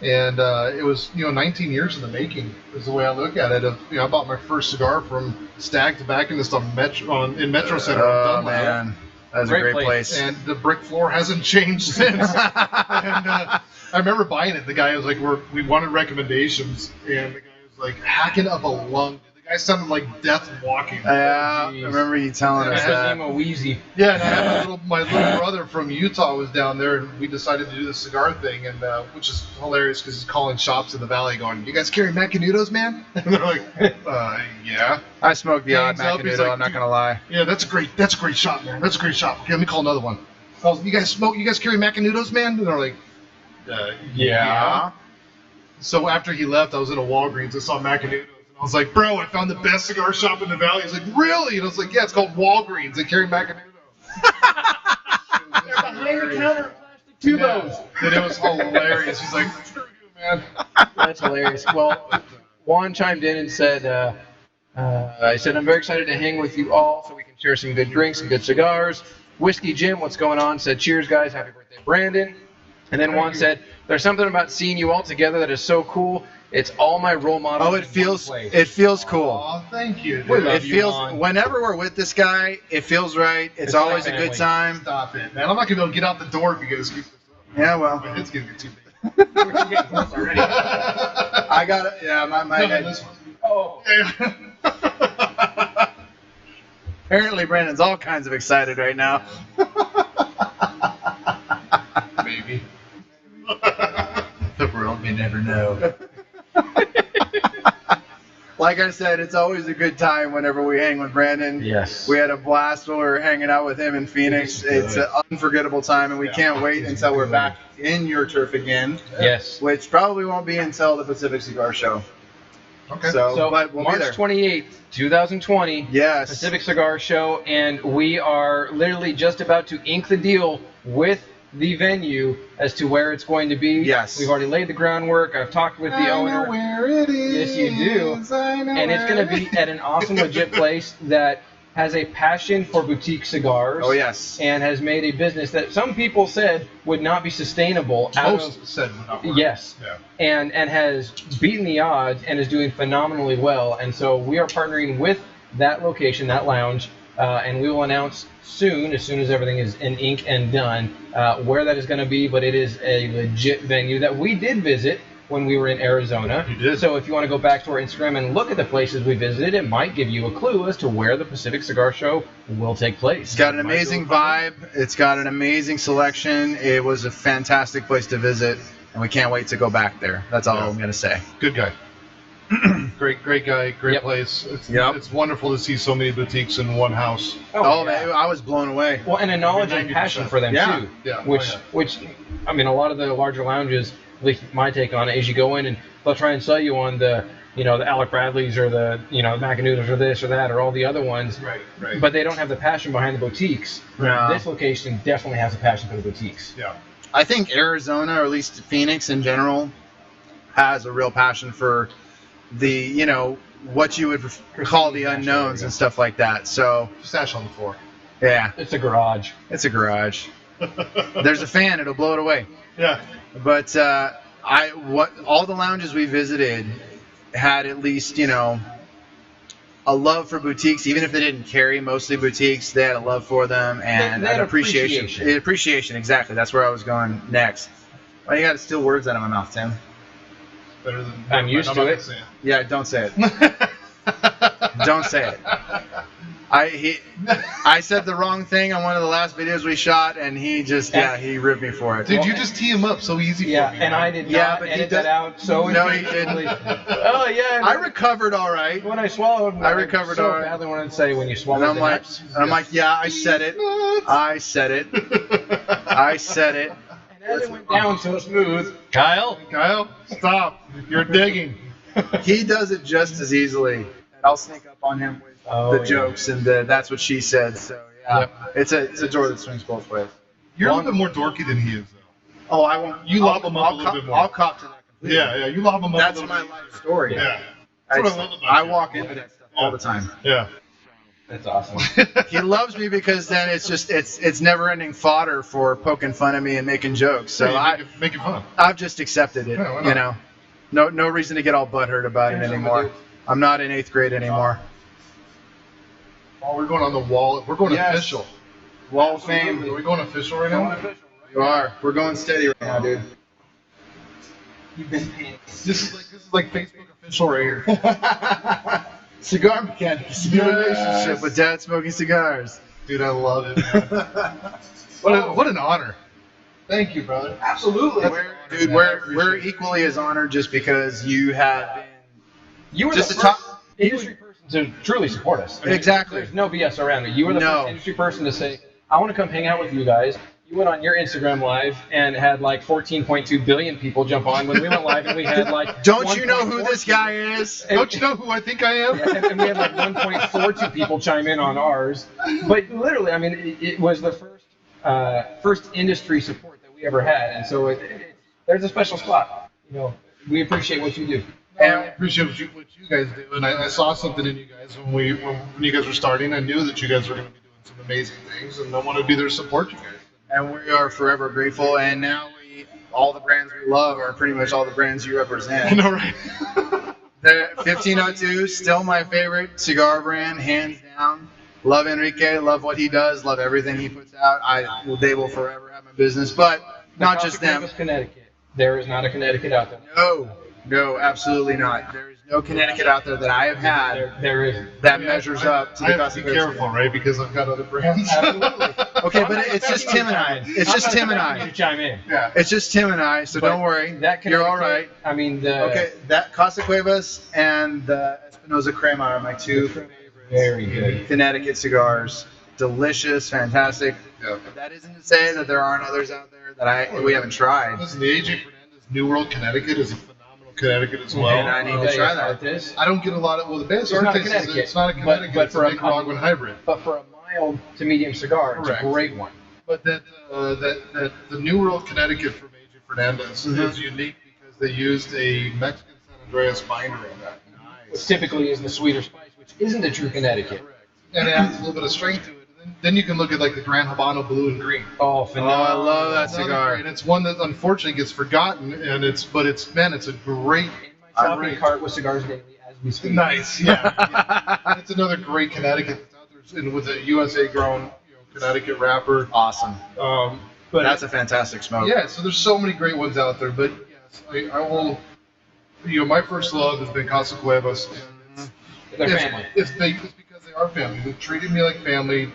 And it was 19 years in the making is the way I look at it. I bought my first cigar from Stag Tobacconist in Metro Center. Oh on Dunlap. man, that's a Great great place. And the brick floor hasn't changed since. And I remember buying it. The guy was like, we wanted recommendations, and the guy was like hacking up a lung. The guy sounded like death walking. Yeah, I Jeez. remember you telling I us had that. him a wheezy. Yeah, and I had my little brother from Utah was down there, and we decided to do the cigar thing, and which is hilarious because he's calling shops in the valley, going, "You guys carry Macanudos, man?" And they're like, "Yeah, I smoked the odd Hangs up, he's Macanudo. like, I'm not dude. gonna lie. yeah, that's a great shop, man. That's a great shop. Okay, let me call another one." I was, "You guys carry Macanudos, man?" And they're like, "Yeah." So after he left, I was in a Walgreens. I saw Macanudos, and I was like, "Bro, I found the best cigar shop in the valley." He's like, "Really?" And I was like, "Yeah, it's called Walgreens. They carry Macanudos." Behind the counter, plastic tubos. And it was hilarious. He's like, "Screw you, man." That's hilarious. Well, Juan chimed in and said, I said, I'm very excited to hang with you all so we can share some good drinks and good cigars. Whiskey Jim, what's going on? Said, cheers, guys. Happy birthday, Brandon. And then Juan said, there's something about seeing you all together that is so cool. It's all my role models. Oh, in it one place." feels cool. Aw, thank you, We dude. love It you, feels Juan. whenever we're with this guy, it feels right. It's like always a family. good time. Stop it, man. I'm not going to be able to get out the door if you guys keep this up. Yeah, well, My head's going to get too big. We're getting close already. I got it. Yeah, my No, head. this one. Oh. Apparently, Brandon's all kinds of excited right now. Maybe. The world may never know. Like I said, it's always a good time whenever we hang with Brandon. Yes. We had a blast when we were hanging out with him in Phoenix. It's an unforgettable time, and we can't wait until we're back in your turf again. Yes. Which probably won't be until the Pacific Cigar Show. Okay. So but we'll be March there. 28th, 2020. Yes. Pacific Cigar Show, and we are literally just about to ink the deal with the venue as to where it's going to be. Yes. We've already laid the groundwork. I've talked with the owner. I know where it is. Yes, you do. And it's going to be at an awesome, legit place that has a passion for boutique cigars. Oh, yes. And has made a business that some people said would not be sustainable. Out Most of, said would not work. yes. Yeah. And has beaten the odds and is doing phenomenally well. And so we are partnering with that location, that lounge, and we will announce soon as everything is in ink and done, where that is going to be. But it is a legit venue that we did visit when we were in Arizona. You did. So if you want to go back to our Instagram and look at the places we visited, it might give you a clue as to where the Pacific Cigar Show will take place. It's got an amazing vibe. It's got an amazing selection. It was a fantastic place to visit, and we can't wait to go back there. That's all I'm going to say. Good guy. great guy, great Yep. place. It's, Yep. it's wonderful to see so many boutiques in one house. Oh, yeah. man, I was blown away. Well, and a knowledge and 90%. passion for them Yeah. too. Yeah. Which, I mean, a lot of the larger lounges, at least my take on it, is you go in and they'll try and sell you on the, the Alec Bradleys or the, Macanudos or this or that or all the other ones. Right. But they don't have the passion behind the boutiques. No. This location definitely has a passion for the boutiques. Yeah. I think Arizona, or at least Phoenix in general, has a real passion for the, what you would call the unknowns and stuff like that. So, Stash on the floor. yeah, It's a garage. it's a garage. There's a fan; it'll blow it away. Yeah. But all the lounges we visited had at least a love for boutiques, even if they didn't carry mostly boutiques. They had a love for them and They had an appreciation. Appreciation, exactly. That's where I was going next. Why you got to steal words out of my mouth, Tim? Better than. I'm used not to gonna it. say Yeah, don't say it. Don't say it. I said the wrong thing on one of the last videos we shot, and he ripped me for it. Dude, you just tee him up so easy Yeah, for me. and man. I did Yeah, not but he edit does- that out. So No, he efficiently. didn't. Oh yeah. I recovered all right. when I swallowed. I recovered so all right. badly wanted to say when you And swallowed I'm the like, nuts. yeah, I said it. I said it. I said it. And as it went down so smooth, Kyle. Kyle, stop. You're digging. He does it just as easily. And I'll sneak up on him with Oh, the jokes and that's what she said. So yeah, it's a door that swings both ways. You're a little bit more dorky than he is, though. Oh, I won't. You lob him up a little bit more. I'll cop to that completely. Yeah, you lob him up. That's a my little bit. life story. Yeah. I, That's what I love about I you. walk into that stuff all the time. Yeah. That's awesome. He loves me because then it's never ending fodder for poking fun at me and making jokes. So Make it fun. I've just accepted it. Yeah, why not? No reason to get all butthurt about it anymore. I'm not in 8th grade anymore. Oh, we're going on the wall. We're going Yes. official. Wall of Fame. Are we going official right now? You are. We're going steady right now, dude. You've been paying. This is like Facebook official right here. Cigar Mechanic. It's a new Yes. relationship with Dad smoking cigars. Dude, I love it, man. What an honor. Thank you, brother. Absolutely. Dude, we're equally as honored just because you have been. You were Just the to first talk- industry person to truly support us. I mean, Exactly. There's no BS around it. You were the No. first industry person to say, I want to come hang out with you guys. You went on your Instagram live and had like 14.2 billion people jump on when we went live, and we had like. Don't you know who 1.42 this guy is? Don't you know who I think I am? and we had like 1.42 people chime in on ours. But literally, I mean, it was the first industry support that we ever had, and so there's a special spot. We appreciate what you do. And I appreciate what you guys do, and I saw something in you guys when you guys were starting. I knew that you guys were going to be doing some amazing things, and I want to be there to support you guys. And we are forever grateful. And now all the brands we love are pretty much all the brands you represent. I know, right? The 1502, still my favorite cigar brand, hands down. Love Enrique, love what he does, love everything he puts out. They will forever have my business, but not just them. Connecticut. There is not a Connecticut out there. No, absolutely not. There is no Connecticut out there that I have had There is. that measures up to I the have to be Casa Cueva careful, right? Because I've got other brands. Absolutely. Okay, but it's just Tim and I. It's just Tim and You I. chime in. Yeah. It's just Tim and I, so But don't worry. That You're all Connecticut, right. I mean, the Okay, that Casa Cuevas and the Espinosa Crema are my two favorite very good. Connecticut cigars. Delicious, fantastic. Yeah. That isn't to say that there aren't others out there that we haven't tried. Listen, the AJ Fernandez New World Connecticut is a phenomenal Connecticut as well. And I need to try that. I don't get a lot of, well, the best It's not a Arctis is, Connecticut, it's not a Connecticut, but it's for a a Nicaraguan hybrid. But for a mild to medium cigar, it's Correct. a great one. But that the New World Connecticut from AJ Fernandez is unique because they used a Mexican San Andreas binder in that. Which typically is the sweeter spice, which isn't a true Connecticut. And it adds a little bit of strength to it. And then you can look at like the Grand Habano Blue and Green. Oh, Oh, phenomenal. I love that Another cigar. great- And it's one that unfortunately gets forgotten, and it's a great. In my shopping cart with Cigars Daily as we speak. Nice, yeah. And it's another great Connecticut that's out there, and with a USA grown, Connecticut wrapper. Awesome. But That's a fantastic smoke. yeah. So there's so many great ones out there, but yes, I will. My first love has been Casa Cuevas. And They're family. It's because they are family. They've treated me like family.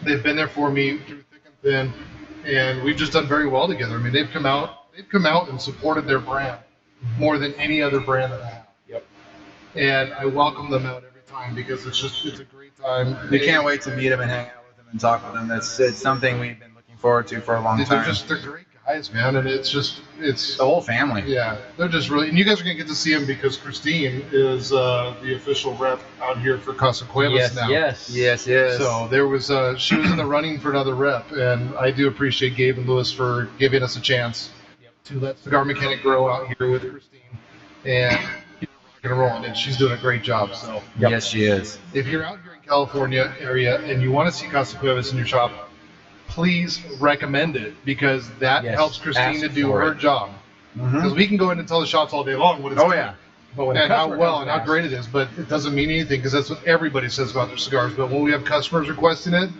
They've been there for me through thick and thin, and we've just done very well together. I mean, they've come out and supported their brand more than any other brand that I have. Yep. And I welcome them out every time because it's a great time. We can't wait to meet them and hang out with them and talk with them. It's something we've been looking forward to for a long time. They're great guys, man, and it's the whole family. yeah, they're just really, and you guys are gonna get to see them because Christine is the official rep out here for Casa Cuevas Yes, now. Yes, yes. So there was she was in the running for another rep, and I do appreciate Gabe and Lewis for giving us a chance to let CigarMechanic grow out here with Christine and keep it rocking and rolling. And she's doing a great job. So Yes, she is. if you're out here in California area and you want to see Casa Cuevas in your shop, please recommend it because that Yes, helps Christine ask to do for her it. job. Because we can go in and tell the shops all day long what it's Oh doing. yeah. But when a And how customer well comes and how back- great it is, but it doesn't mean anything because that's what everybody says about their cigars. But when we have customers requesting it,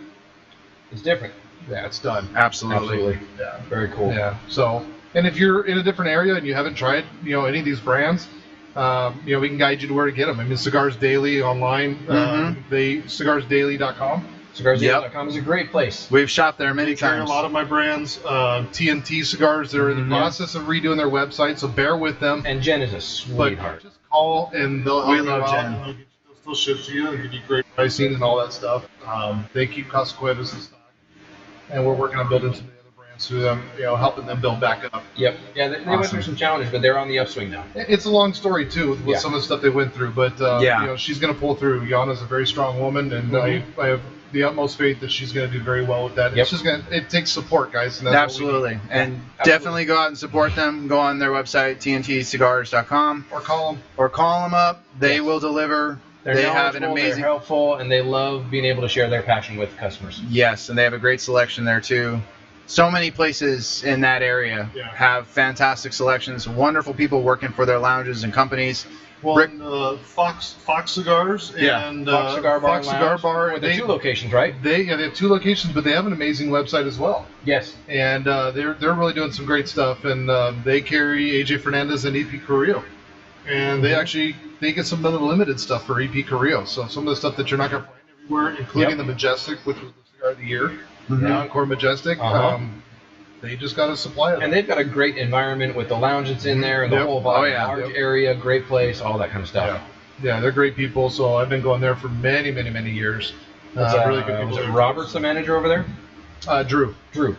It's different. yeah, it's done. Absolutely. Yeah. Very cool. Yeah. So, and if you're in a different area and you haven't tried, any of these brands, we can guide you to where to get them. I mean, Cigars Daily online, cigarsdaily.com. CigarsDaily.com is a great place. We've shopped there many They carry times. a lot of my brands. TNT Cigars, they're in the process of redoing their website, so bear with them. And Jen is a But sweetheart. just call and they'll help We you love out. Jen. They'll still ship to you and give you great pricing and all that stuff. They keep Casa Cuevas in stock, and we're working on building some of the other brands through them. Helping them build back up. Yep. Yeah, they went through some challenges, but they're on the upswing now. It's a long story too with Yeah. some of the stuff they went through, but she's going to pull through. Yana's a very strong woman, and I have the utmost faith that she's going to do very well with that. Yep. It's just it takes support, guys. And that's what we Absolutely. need. And definitely go out and support them. Go on their website, tntcigars.com, Or call them. or call them up. They Yes. will deliver. They're They have an knowledgeable, amazing. they're helpful, and they love being able to share their passion with customers. Yes, and they have a great selection there too. So many places in that area Yeah. have fantastic selections. Wonderful people working for their lounges and companies. Well, Rick- and, Fox Cigars Yeah. and Fox Cigar Bar, Fox Cigar Bar. With the two locations, right? They have two locations, but they have an amazing website as well. Yes. And they're really doing some great stuff. And they carry AJ Fernandez and EP Carrillo, and they get some limited stuff for EP Carrillo. So some of the stuff that you're not going to find everywhere, including Yep. the Majestic, which was the cigar of the year, Mhm. the Encore Majestic. Uh-huh. They just got a supply of And it. they've got a great environment with the lounge that's in there and the Yep. whole vibe, Oh, yeah. large area, great place, all that kind of stuff. Yeah, they're great people. So I've been going there for many, many, many years. Really good people. Was it Robert's the manager over there? Drew. Drew.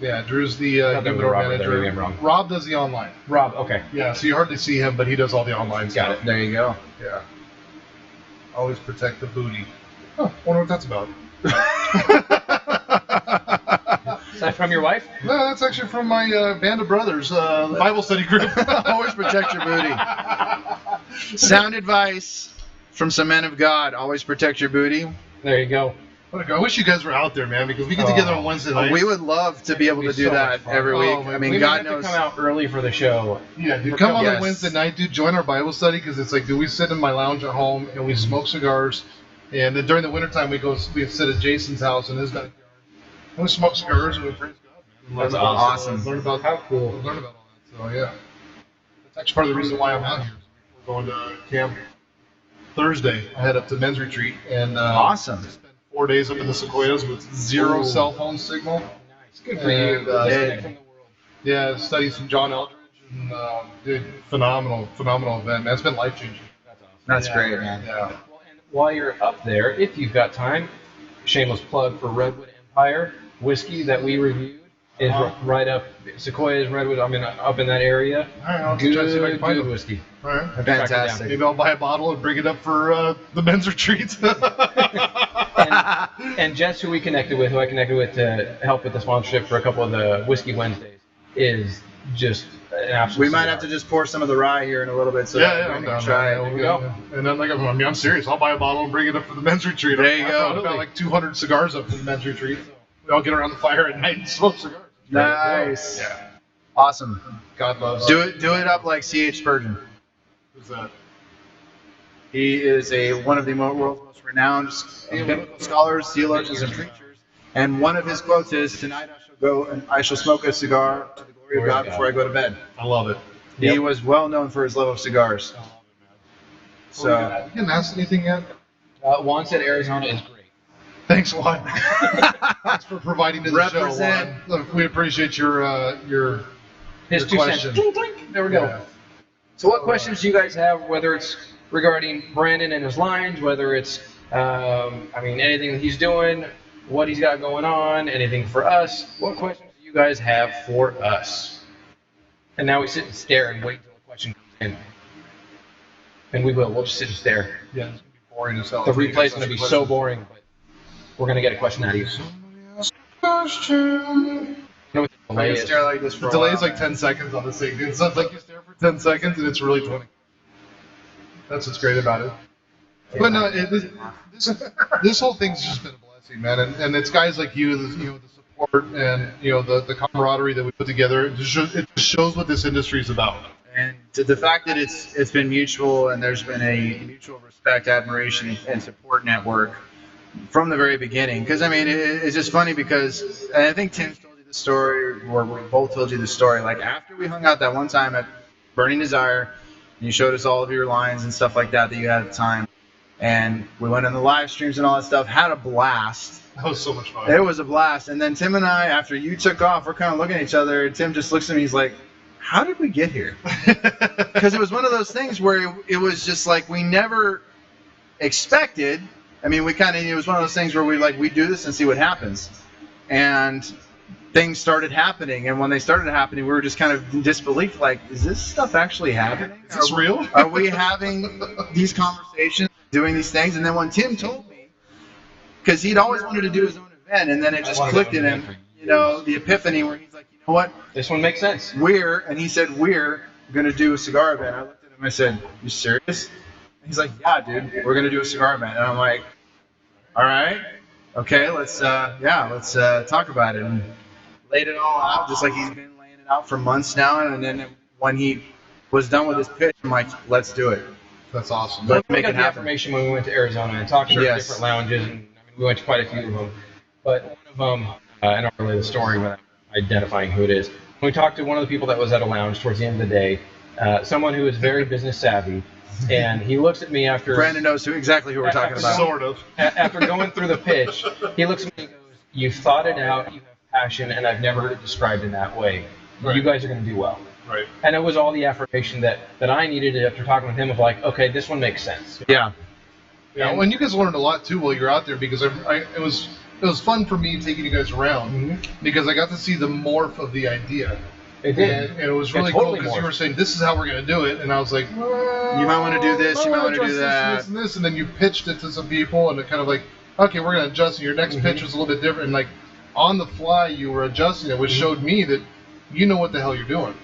Yeah, Drew's the thought that was humidor Robert there, manager. maybe I'm wrong. Rob does the online. Rob, okay. Yeah, so you hardly see him, but he does all the online stuff. Got it. There you go. Yeah. Always protect the booty. Huh, wonder what that's about. Is that from your wife? No, that's actually from my band of brothers, Bible study group. Always protect your booty. Sound advice from some men of God. Always protect your booty. There you go. I wish you guys were out there, man, because we get together on Wednesday nights. We would love to be able to It'd be do so that much fun. every week. Oh, I man. mean, We God have to knows. come out early for the show. Yeah, dude, come on Yes. a Wednesday night, dude. Join our Bible study because it's like, dude, we sit in my lounge at home and we smoke cigars, and then during the wintertime we sit at Jason's house in his backyard, and we smoke cigars and we praise God. Man. That's Learn about- awesome. Learn about How cool. Learn about all that. So yeah, that's actually part of the reason why I'm out here. Going to camp Thursday. I head up to men's retreat and Awesome. spent 4 days up in the Sequoias with zero cell phone signal. Nice. Good for you. And, Disconnect from the world. Yeah, studied some John Eldridge and dude, phenomenal event. Man, it's been life changing. That's awesome. That's great, man. Yeah. Well, and while you're up there, if you've got time, shameless plug for Redwood Empire whiskey that we reviewed is right up Sequoias, Redwood. I mean, up in that area. All right, I'll try to see if I can find Good them. whiskey. All right. Have to track it down. Fantastic. Maybe I'll buy a bottle and bring it up for the men's retreat. And Jess, who I connected with to help with the sponsorship for a couple of the Whiskey Wednesdays, is just an absolute. We might have to just pour some of the rye here in a little bit. So Yeah, that I'm we down. can try it. There we go. And then, I'm serious. I'll buy a bottle and bring it up for the men's retreat. There you I go. found about like 200 cigars up for the men's retreat. So we all get around the fire at night and smoke cigars. Nice. Yeah. Awesome. God loves. Do it up like C.H. Spurgeon. Who's that? He is one of the world's most renowned biblical scholars, theologians, and preachers. And one of his quotes is, "Tonight I shall go and I shall smoke a cigar to the glory of God before I go to bed." I love it. He was well known for his love of cigars. I love it, man. So You didn't ask anything yet? Juan said Arizona is great. Thanks, Juan. Thanks for providing to the Represent. show, Juan. Look, we appreciate your His Good 2 question. cents. Clink, clink. There we go. Yeah. So, what questions do you guys have? Whether it's regarding Brandon and his lines, whether it's anything that he's doing, what he's got going on, anything for us. What questions do you guys have for us? And now we sit and stare and wait until the question comes in. And we will. We'll just sit and stare. Yeah, it's gonna be boring as hell. The replay's going to be so boring, but we're going to get a question out of you. Question. I know what the I delay can is. stare like this for The a delay while. is like 10 seconds on this thing, dude. So it's like you stare for 10 seconds and it's really 20. That's what's great about it. But no, this whole thing's just been a blessing, man. And it's guys like you, the support and the camaraderie that we put together. It just shows what this industry is about. And the fact that it's been mutual and there's been a mutual respect, admiration, and support network from the very beginning. Because it's just funny because and I think Tim's told you the story, or we both told you the story. Like after we hung out that one time at Burning Desire, and you showed us all of your lines and stuff like that you had at the time, and we went on the live streams and all that stuff, had a blast. That was so much fun. It was a blast. And then Tim and I, after you took off, we're kind of looking at each other. And Tim just looks at me. He's like, "How did we get here?" Because it was one of those things where it was just like we never expected. It was one of those things where we do this and see what happens. And things started happening. And when they started happening, we were just kind of in disbelief. Like, is this stuff actually happening? Is this real? Are we having these conversations, doing these things? And then when Tim told me, because he'd always wanted to do his own event, and then it just clicked in him, the epiphany where he's like, you know what? This one makes sense. He said, we're going to do a cigar event. I looked at him and I said, you serious? And he's like, yeah, dude, we're going to do a cigar event. And I'm like, all right, okay, let's talk about it. And laid it all out, just like he's been laying it out for months now. And then when he was done with his pitch, I'm like, let's do it. That's awesome. Let's We make got it the happen. information when we went to Arizona and talked to Yes. different lounges, and we went to quite a few of them. But one of them, and I'll relay the story without identifying who it is. When we talked to one of the people that was at a lounge towards the end of the day, someone who is very business savvy, and he looks at me after Brandon knows exactly who we're talking about. Sort of. after going through the pitch. He looks at me and goes, "You've thought it out, you have passion, and I've never heard it described in that way. Right. You guys are going to do well." Right. And it was all the affirmation that I needed after talking with him of like, okay, this one makes sense. Yeah. Yeah, and you guys learned a lot too while you're out there because it was fun for me taking you guys around because I got to see the morph of the idea. It did. And it was It really totally cool because you morphed. were saying this is how we're going to do it, and I was like, well, You might wanna do this, you might wanna adjust do this, that. this, and this, and then you pitched it to some people, and it kind of like, okay, we're going to adjust. And your next pitch was a little bit different, and like on the fly you were adjusting it, which showed me that you know what the hell you're doing,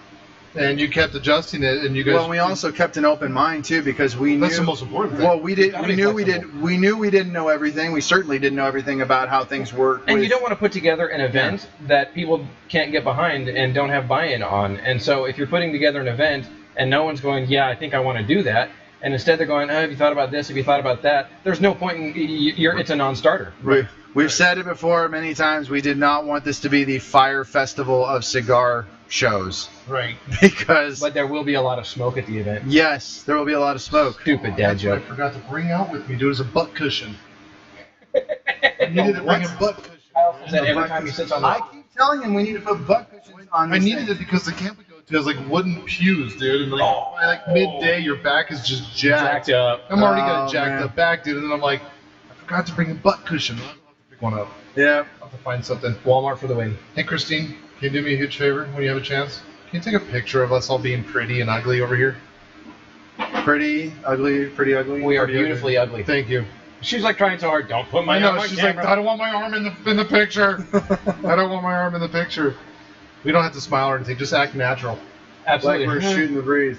and you kept adjusting it, and you guys. Well, we also kept an open mind too because we knew. That's the most important thing. Well, we did. Gotta We be knew we flexible. did. We knew we didn't know everything. We certainly didn't know everything about how things work. And with- you don't want to put together an event that people can't get behind and don't have buy-in on. And so if you're putting together an event and no one's going, yeah, I think I want to do that, and instead they're going, oh, have you thought about this? Have you thought about that? There's no point in it's a non-starter. We've said it before many times. We did not want this to be the fire festival of cigar shows Right. because But there will be a lot of smoke at the event. yes, there will be a lot of smoke. Stupid dad That's what I joke. forgot to bring out with me, dude. Is a butt cushion. I needed to bring a butt cushion. Is that every time he sits on the... I keep telling him we need to put butt cushions on. I this needed thing. it because the camp we go to has like wooden pews, dude, and like by like midday, your back is just jacked. jacked up. I'm already got a jacked man. up back, dude, and then I'm like, I forgot to bring a butt cushion. I'll have to pick one up. Yeah. I'll have to find something. Walmart for the win. Hey, Christine, can you do me a huge favor when you have a chance? Can you take a picture of us all being pretty and ugly over here? Pretty ugly. Pretty ugly. We are pretty beautifully ugly. Thank you. She's like trying so hard. Don't put my I know. arm on She's camera. like, I don't want my arm in the picture. I don't want my arm in the picture. We don't have to smile or anything. Just act natural. Absolutely. Like we're shooting the breeze.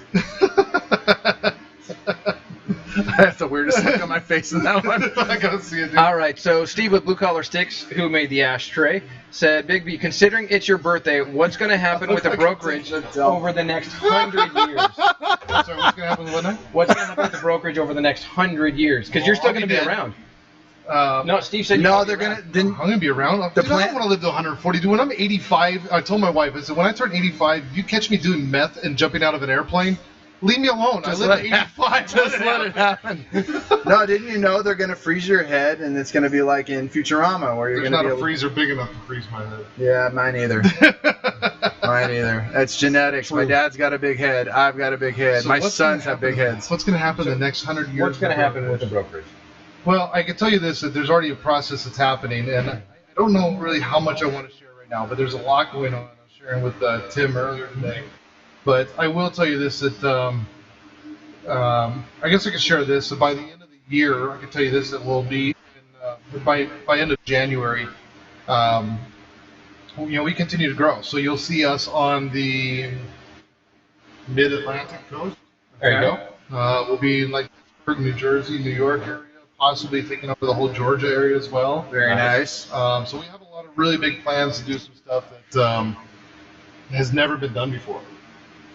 That's the weirdest look on my face in that one. I gotta see it, dude. All right, so Steve with Blue Collar Sticks, who made the ashtray, said, Big B, considering it's your birthday, what's going to happen with the brokerage over the next 100 years? Sorry, what's gonna happen with what now? What's going to happen with the brokerage over the next 100 years? Because you're still I'll going to be be dead. around. No, No, Steve said No, you're they're gonna gonna. be Then I'm gonna be around. The Dude, I plan- don't want to live to 140. Dude, when I'm 85, I told my wife, I said, when I turn 85, you catch me doing meth and jumping out of an airplane, leave me alone. Just I live let at it 85. just let it happen. No, didn't you know they're gonna freeze your head, and it's gonna be like in Futurama, where you're There's gonna not be a able. freezer big enough to freeze my head. Yeah, mine either. Mine either. It's genetics. My dad's got a big head. I've got a big head. So My what's sons gonna have big happen- heads. What's going to happen in the next 100 years? What's going to happen with the brokerage? Well, I can tell you this, that there's already a process that's happening, and I don't know really how much I want to share right now, but there's a lot going on. I was sharing with Tim earlier today. But I will tell you this, that I guess I can share this. So by the end of the year, I can tell you this, that we'll be, by end of January, we continue to grow. So you'll see us on the mid-Atlantic coast. There you go. We'll be in like Pittsburgh, New Jersey, New York area, possibly taking over the whole Georgia area as well. Very nice. So we have a lot of really big plans to do some stuff that has never been done before.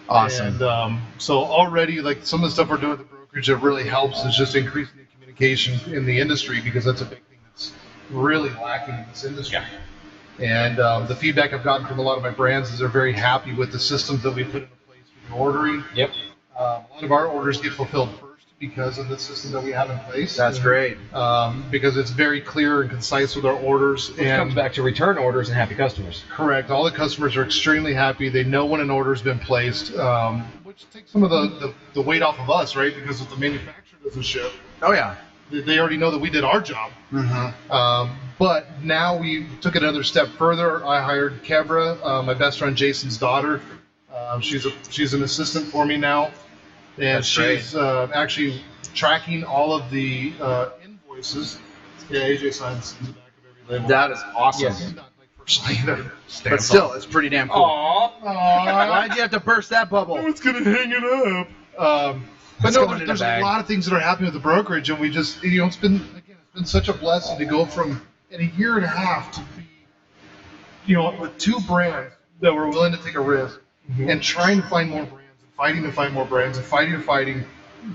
Awesome. And so already, like some of the stuff we're doing at the brokerage that really helps is just increasing the communication in the industry, because that's a big thing that's really lacking in this industry. And the feedback I've gotten from a lot of my brands is they're very happy with the systems that we put into place for the ordering. Yep. A lot of our orders get fulfilled first because of the system that we have in place. That's great. Because it's very clear and concise with our orders. Which comes back to return orders and happy customers. Correct. All the customers are extremely happy. They know when an order's been placed, which takes some of the weight off of us, right? Because if the manufacturer doesn't ship, Oh yeah. they already know that we did our job. Mm-hmm. But now we took it another step further. I hired Kebra, my best friend Jason's daughter. She's an assistant for me now, and That's she's actually tracking all of the invoices. Yeah, AJ signs in the back of every label. That is awesome. Yes. He's not like personally either. But still, it's pretty damn cool. Aww. Why'd you have to burst that bubble? It's gonna hang it up. But It's no, going in there's a a bag. lot of things that are happening with the brokerage, and we just, it's been such a blessing to go from in a year and a half to be, with two brands that were willing to take a risk and trying to find more brands and fighting to find more brands and fighting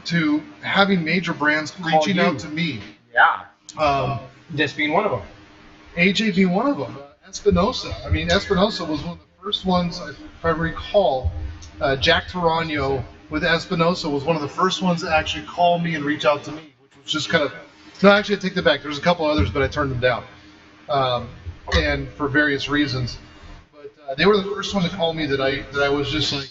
to having major brands reaching out to me. Yeah. This being one of them. AJ being one of them. Espinosa. I mean, Espinosa was one of the first ones, if I recall. Jack Tarano with Espinosa was one of the first ones that actually called me and reached out to me, which was just kind of. No, actually, I take that back. There's a couple others, but I turned them down, and for various reasons. But they were the first one to call me that I was just like,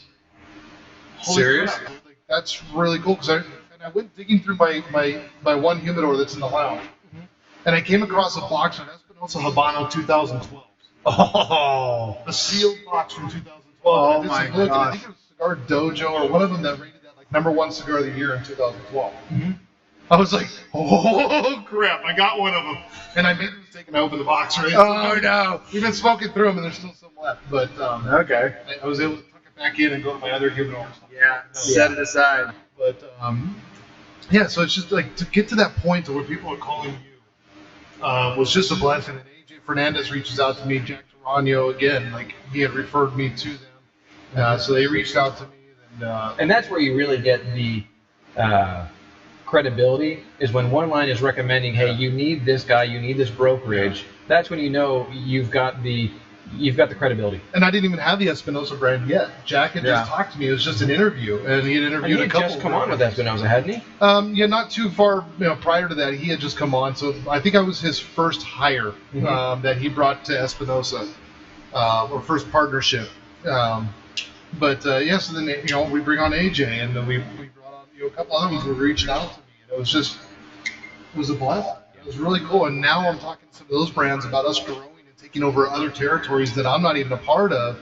holy Serious? crap, like, that's really cool, because I went digging through my one humidor that's in the lounge, and I came across a box of Espinosa Habano 2012. Oh. A sealed box from 2012. Oh And I did my some looking. I gosh. think it was Cigar Dojo or one of them that rated that like #1 cigar of the year in 2012. Mm-hmm. I was like, oh crap, I got one of them. And I made the mistake and I opened the box, right? Oh no. We've been smoking through them and there's still some left. But Okay. I was able to tuck it back in and go to my other humidor. Yeah. Set it aside. But yeah, so it's just like to get to that point to where people are calling you was just a blessing. And AJ Fernandez reaches out to me, Jack Tarano again, like he had referred me to them. So they reached out to me. And that's where you really get the credibility, is when one line is recommending, hey, you need this guy, you need this brokerage. That's when you know you've got the you've got the credibility. And I didn't even have the Espinosa brand yet. Jack had just talked to me. It was just an interview, and he had interviewed And a couple. Just come on with Espinosa, hadn't he? Yeah, not too far. Prior to that, he had just come on. So I think I was his first hire that he brought to Espinosa, or first partnership. But so then we bring on AJ, and then we brought on a couple other ones who were reaching out to me. And it was a blessing. It was really cool. And now I'm talking to some of those brands about us growing and taking over other territories that I'm not even a part of.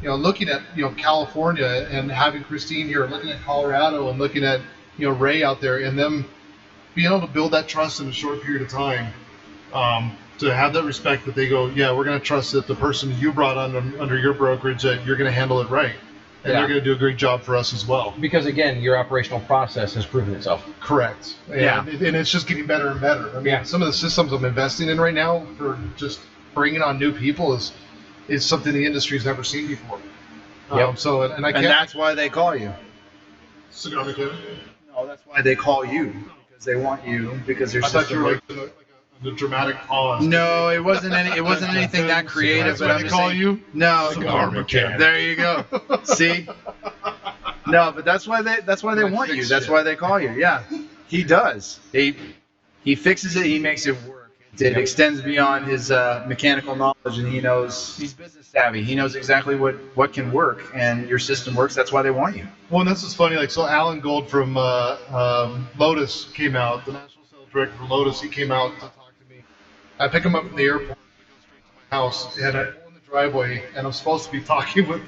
Looking at California and having Christine here, looking at Colorado and looking at Ray out there, and them being able to build that trust in a short period of time. To have that respect that they go, yeah, we're going to trust that the person you brought under your brokerage, that you're going to handle it right. And they're going to do a great job for us as well. Because, again, your operational process has proven itself. Correct. And it's just getting better and better. I mean, some of the systems I'm investing in right now for just bringing on new people is something the industry's never seen before. Yep. And that's why they call you. Cigar Mechanic? No, that's why they call you. Because they want you. Because your I system thought you were like the dramatic pause. No, it wasn't anything that creative. That's why they call you? No. Cigar Mechanic. There you go. See? No, but that's why they want you. That's why they call you. Yeah. He does. He fixes it, he makes it work. It extends beyond his mechanical knowledge, and he's business savvy. He knows exactly what can work, and your system works. That's why they want you. Well, and this is funny. So Alan Gold from Lotus came out, the national sales director for Lotus. He came out to talk to me. I pick him up from the airport. We go straight to my house, and I pull in the driveway, and I'm supposed to be talking with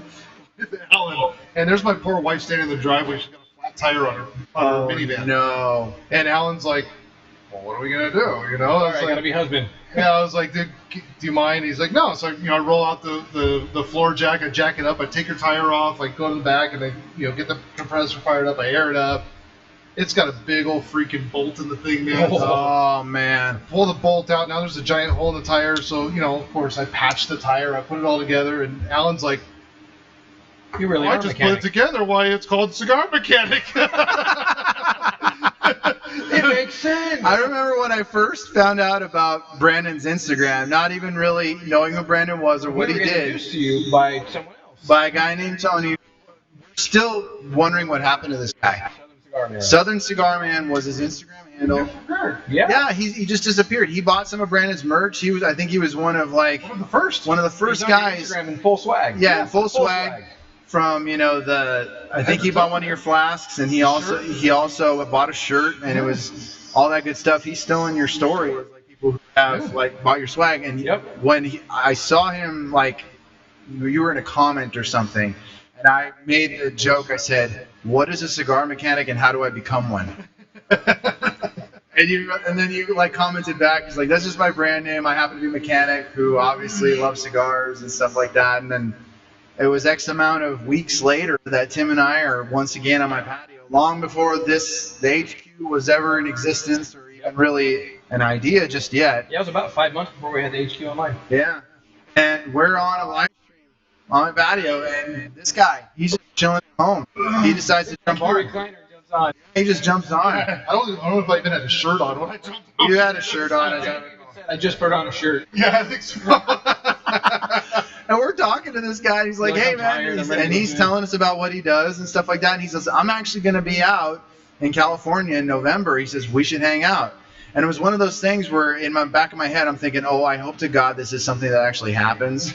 Alan. And there's my poor wife standing in the driveway. She's got a flat tire on her minivan. No. And Alan's like, well, what are we gonna do? I Gotta be husband. Yeah, I was like, dude, do you mind? He's like, no. So I roll out the floor jack, I jack it up, I take her tire off, like go to the back, and I get the compressor fired up, I air it up. It's got a big old freaking bolt in the thing, man. Oh man! Pull the bolt out. Now there's a giant hole in the tire. So of course, I patched the tire, I put it all together, and Alan's like, you really I just put it together. Why it's called Cigar Mechanic? It makes sense. I remember when I first found out about Brandon's Instagram, not even really knowing who Brandon was or what he did. Introduced to you by someone else. By a guy named Tony. We're still wondering what happened to this guy. Southern Cigar Man was his Instagram handle. Yeah, he just disappeared. He bought some of Brandon's merch. I think he was one of the first guys. Instagram in full swag. Yeah, in full swag. From I think he bought one of your flasks, and he also bought a shirt, and it was all that good stuff. He's still in your story, like people who have bought your swag. And when I saw him, you were in a comment or something, and I made the joke. I said, "What is a cigar mechanic, and how do I become one?" and then you commented back. He's like, "That's just my brand name. I happen to be a mechanic who obviously loves cigars and stuff like that." And then it was X amount of weeks later that Tim and I are once again on my patio, long before the HQ was ever in existence or even really an idea just yet. Yeah, it was about 5 months before we had the HQ online. Yeah. And we're on a live stream on my patio, and this guy, he's just chilling at home. He decides to jump on. He just jumps on. I don't know if I even had a shirt on when I jumped on. You had a shirt on. I just put on a shirt. Yeah, I think so. And we're talking to this guy, and he's like, "Hey, man," he's telling us about what he does and stuff like that. And he says, "I'm actually going to be out in California in November." He says, "We should hang out." And it was one of those things where in my back of my head, I'm thinking, "Oh, I hope to God this is something that actually happens."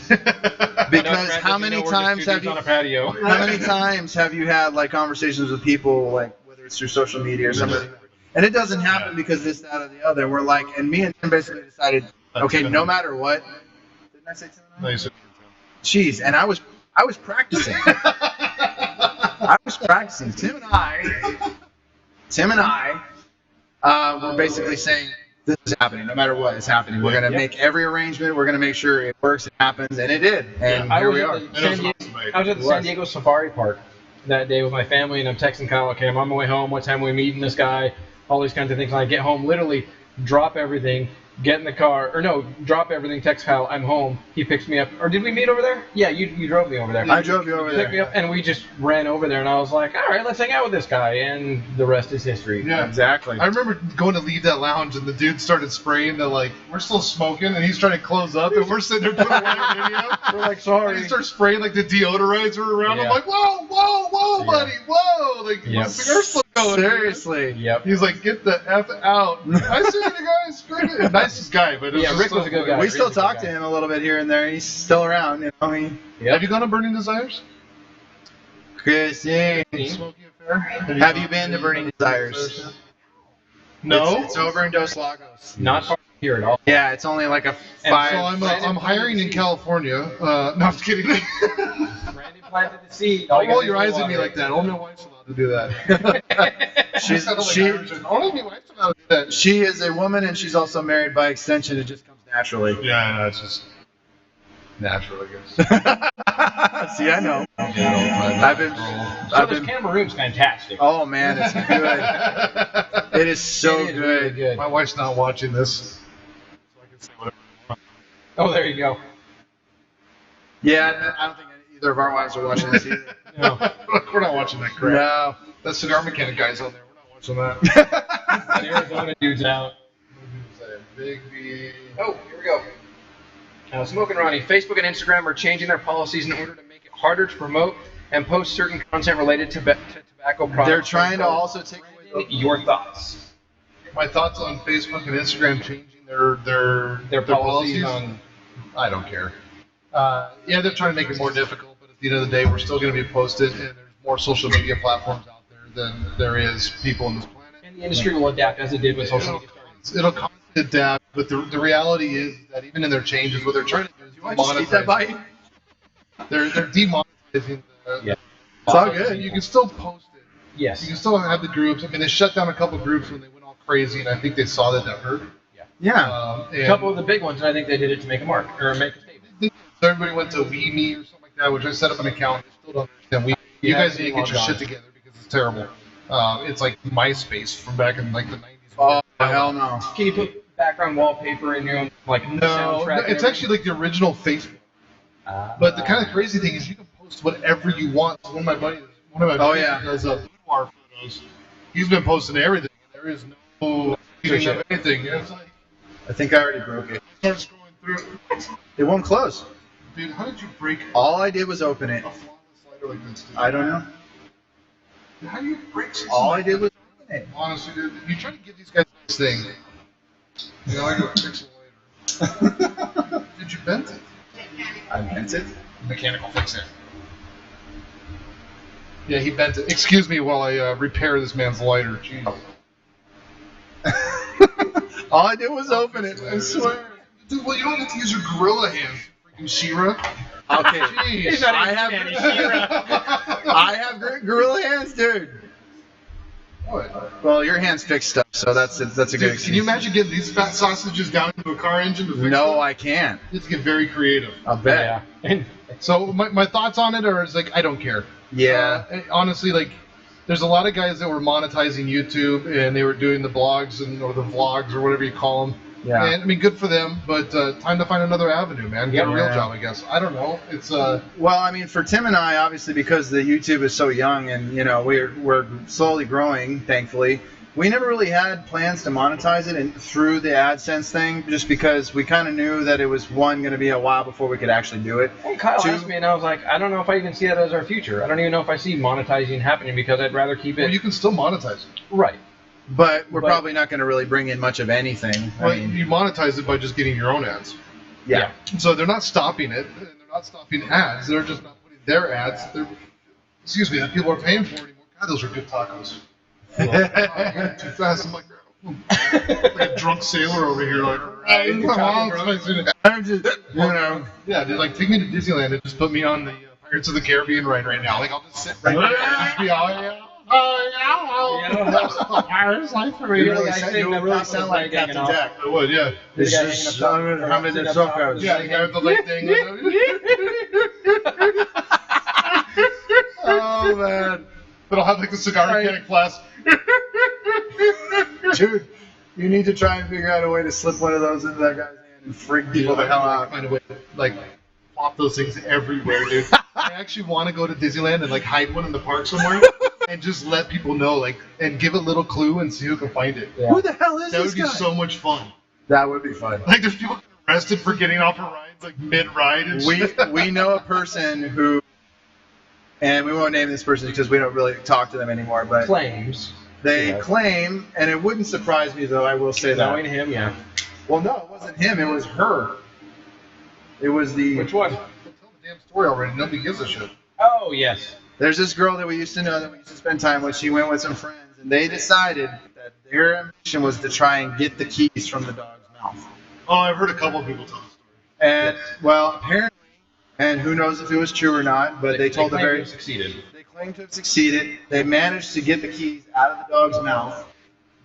Because how many times have you had conversations with people, whether it's through social media or something, and it doesn't happen because this, that, or the other. We're and me and Tim basically decided, okay, no matter what. Didn't I say Tim? No, you said Tim. Jeez, and I was practicing. I was practicing. Tim and I were basically saying, this is happening. No matter what is happening, we're going to make every arrangement. We're going to make sure it works, it happens, and it did. And here we are. I was at the San Diego Safari Park that day with my family, and I'm texting Kyle, okay, I'm on my way home. What time are we meeting this guy? All these kinds of things. And I get home, literally drop everything, get in the car, or no, drop everything, text Kyle, I'm home. He picks me up. Or did we meet over there? Yeah, you drove me over there. I drove you over Picked me there. up, and we just ran over there, and I was like, all right, let's hang out with this guy, and the rest is history. Yeah. Exactly. I remember going to leave that lounge, and the dude started spraying the, like, we're still smoking, and he's trying to close up, and we're sitting there putting away our video. We're like, And sorry. he starts spraying, like, the deodorizer around. Yeah. I'm like, whoa, Yeah. buddy, whoa. Like, Yep. the cigar's still going. Seriously. Yep. He's like, get the F out. I see you guys. Great. Nicest guy, but it was Yeah, just Rick was a good guy. We He's still a good talk guy. to him a little bit here and there. He's still around. You know, Yep. Have you gone to Burning Desires? Christine. Smoking Affair? Have you been to Burning Desires? No. It's over in Dos Lagos. Not far from here at all. Yeah, it's only like a And five. So I'm hiring in California. No, I'm just kidding. Brandon planted the seed. Don't roll your eyes at me like that. Only my wife's allowed to do that. She's- I don't like she- Irish. Only my wife's allowed to do that. She is a woman, and she's also married by extension. It just comes naturally. Yeah, no, it's just natural, I guess. See, I know. So this camera room's fantastic. Oh man, it's good. It is so It is really good. good. My wife's not watching this, so I can say whatever I want. Oh, there you go. Yeah, I don't think either of our wives are watching this either. No. We're not watching that crap. No. That CigarMechanic guy's on there. We're not watching that. Arizona dude's out. Big B. Oh, here we go. Smoking Ronnie, Facebook and Instagram are changing their policies in order to make it harder to promote and post certain content related to tobacco products. They're trying to also take away Your thoughts? My thoughts on Facebook and Instagram changing their policies on. I don't care. Yeah, they're trying to make it more difficult, but at the end of the day, we're still going to be posted, and there's more social media platforms out there than there is people on this planet. And the industry will adapt as it did with social media. It'll constantly adapt, but the reality is that even in their changes, what they're trying to do is Eat that bite. They're demonetizing the. Yeah. It's all good. You can still post it. Yes. You can still have the groups. I mean, they shut down a couple groups when they went all crazy, and I think they saw that hurt. Yeah. And A couple of the big ones, and I think they did it to make a mark or make a statement. I think everybody went to WeMe or something like that, which I set up an account. I still don't understand. You Yeah, guys need to get your log on. shit together because it's terrible. It's like MySpace from back in like the 90s. Oh hell no. Can you put background wallpaper in your own like No, soundtrack? and it's actually like the original Facebook. But the kind of crazy thing is you can post whatever you want. So one of my buddies does boudoir photos. He's been posting everything. And there is no cheating of anything. It's like I think I already broke it. start scrolling through. It won't close. Dude, how did you break All I did was open it. a flawless slider like this? Dude? I don't know. How do you break something? All I like did that? was open it. Honestly, dude, you try to give these guys this thing. You know, I go fix it later. Did you bent it? I meant it. Mechanical fix it. Yeah, he bent it. Excuse me while I repair this man's lighter. Jeez. All I did was open it. I swear. Dude, well, you don't have to use your gorilla hands, freaking Shira. Okay. Jeez. He's not I even have- Danny Shira. I have gorilla hands, dude. What? Well, your hands fix stuff, so that's a good Dude, excuse. can you imagine getting these fat sausages down into a car engine to fix No, them? I can't. You have to get very creative. I'll bet. Yeah. And So my thoughts on it are, is like, I don't care. Honestly, like, there's a lot of guys that were monetizing YouTube and they were doing the blogs or the vlogs or whatever you call them. Yeah. And I mean, good for them, but time to find another avenue, man. Get a real Yeah. job, I guess. I don't know. It's Well, I mean, for Tim and I, obviously, because the YouTube is so young and we're slowly growing, thankfully. We never really had plans to monetize it and through the AdSense thing, just because we kind of knew that it was going to be a while before we could actually do it. Well, Kyle Two- asked me, and I was like, I don't know if I even see that as our future. I don't even know if I see monetizing happening because I'd rather keep it well, you can still monetize it. right. But we're But- probably not going to really bring in much of anything. Well, I mean, you monetize it by just getting your own ads. yeah. So they're not stopping it. And they're not stopping ads. They're just not putting their ads. Excuse me, that people are paying for anymore. God, those are good tacos. Oh, you're too fast. I'm like a drunk sailor over here. Like, I'm just, yeah, dude, like take me to Disneyland and just put me on the Pirates of the Caribbean ride right now. Like I'll just sit right there and just be all, Pirates life for me. You Really, really, I sound, think you that really top sound was like like Captain hanging Jack. I would, yeah. The guy hanging up top. I'm in the Up soap top. house. Yeah, the guy with the leg thing. Oh, man. But I'll have like the CigarMechanic flask. Dude, You need to try and figure out a way to slip one of those into that guy's hand and freak people the hell out. Find a way to, like, plop those things everywhere, dude. I actually want to go to Disneyland and like hide one in the park somewhere and just let people know, like, and give a little clue and see who can find it. Who the hell is That this would be guy? so much fun. That would be fun. Like, there's people getting arrested for getting off of rides, like mid-ride and shit. We know a person who, and we won't name this person because we don't really talk to them anymore, but Claims. they Yeah. claim, and it wouldn't surprise me though, I will say that. Knowing him, yeah. Well, no, it wasn't him, it was her. It was the... Which one? Tell the damn story already. Nobody gives a shit. Oh, yes. There's this girl that we used to know that we used to spend time with. She went with some friends, and they decided that their mission was to try and get the keys from the dog's mouth. Oh, I've heard a couple of people tell the story. And, well, apparently, and who knows if it was true or not, but they told the claim very... he succeeded. They claimed to have succeeded. They managed to get the keys out of the dog's mouth,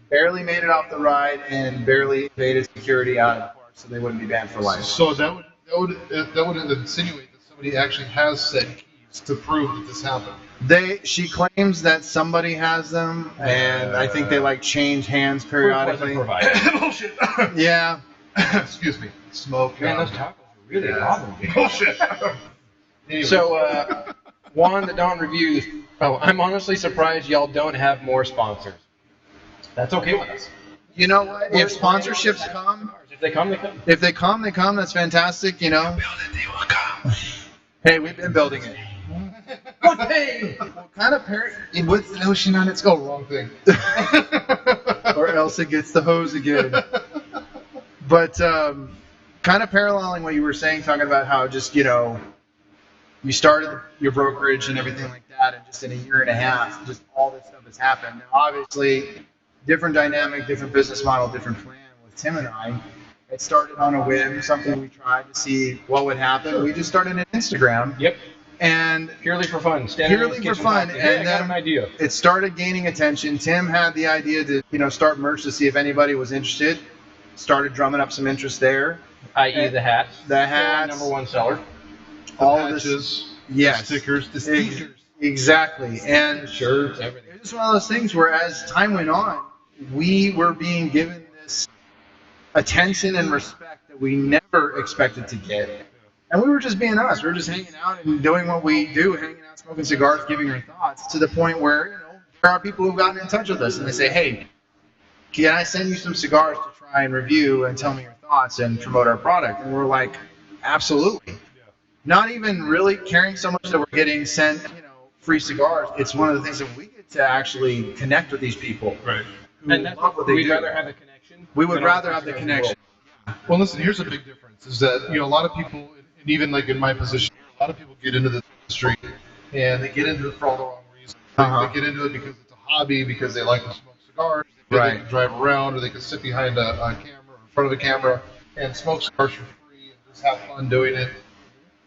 barely made it off the ride, and barely evaded security out of the park, so they wouldn't be banned for life. So that would insinuate that somebody actually has said keys to prove that this happened. She claims that somebody has them, and I think they like change hands periodically. Proof wasn't provided. Bullshit. Yeah. Excuse me. Smoke. Man, those tacos are really awesome. Bullshit. Anyway. So, Juan the Dawn Reviews. Oh, I'm honestly surprised y'all don't have more sponsors. That's okay with us. You know what? If sponsorships come, If they come, they come. if they come, they come. That's fantastic. You know. build it, they will come. Hey, we've been building it. Hey! What kind of parent? It puts the lotion on its go. Wrong thing. Or else it gets the hose again. But kind of paralleling what you were saying, talking about how just, you know, you started your brokerage and everything like that, and just in a year and a half, just all this stuff has happened. Now, obviously, different dynamic, different business model, different plan with Tim and I. It started on a whim, something we tried to see what would happen. We just started an Instagram. Yep. And Purely for fun. Standing in Purely his for kitchen fun, talking. and Hey, I got then- an idea. it started gaining attention. Tim had the idea to, you know, start merch to see if anybody was interested. Started drumming up some interest there. I.e. the hat. The Still our hats, number one seller. all of this. Patches, Yes. stickers, the Ex- stickers. Exactly. And Shirts, everything. it was just one of those things where as time went on, we were being given this attention and respect that we never expected to get. And we were just being us. We were just hanging out and doing what we do, hanging out, smoking cigars, giving our thoughts, to the point where, you know, there are people who've gotten in touch with us and they say, hey, can I send you some cigars to try and review and tell me your thoughts and promote our product? And we're like, absolutely. Not even really caring so much that we're getting sent, you know, free cigars. It's one of the things that we get to actually connect with these people. Right. Who And that's love what they we'd do. rather have a connection. We would than all rather the have the cigars in the connection. world. Well, listen, here's a big difference, is that, you know, a lot of people, and even like in my position, a lot of people get into this industry, and they get into it for all the wrong reasons. They get into it because it's a hobby, because they like to smoke cigars, they Right. can drive around, or they can sit behind a camera, or in front of a camera, and smoke cigars for free, and just have fun doing it.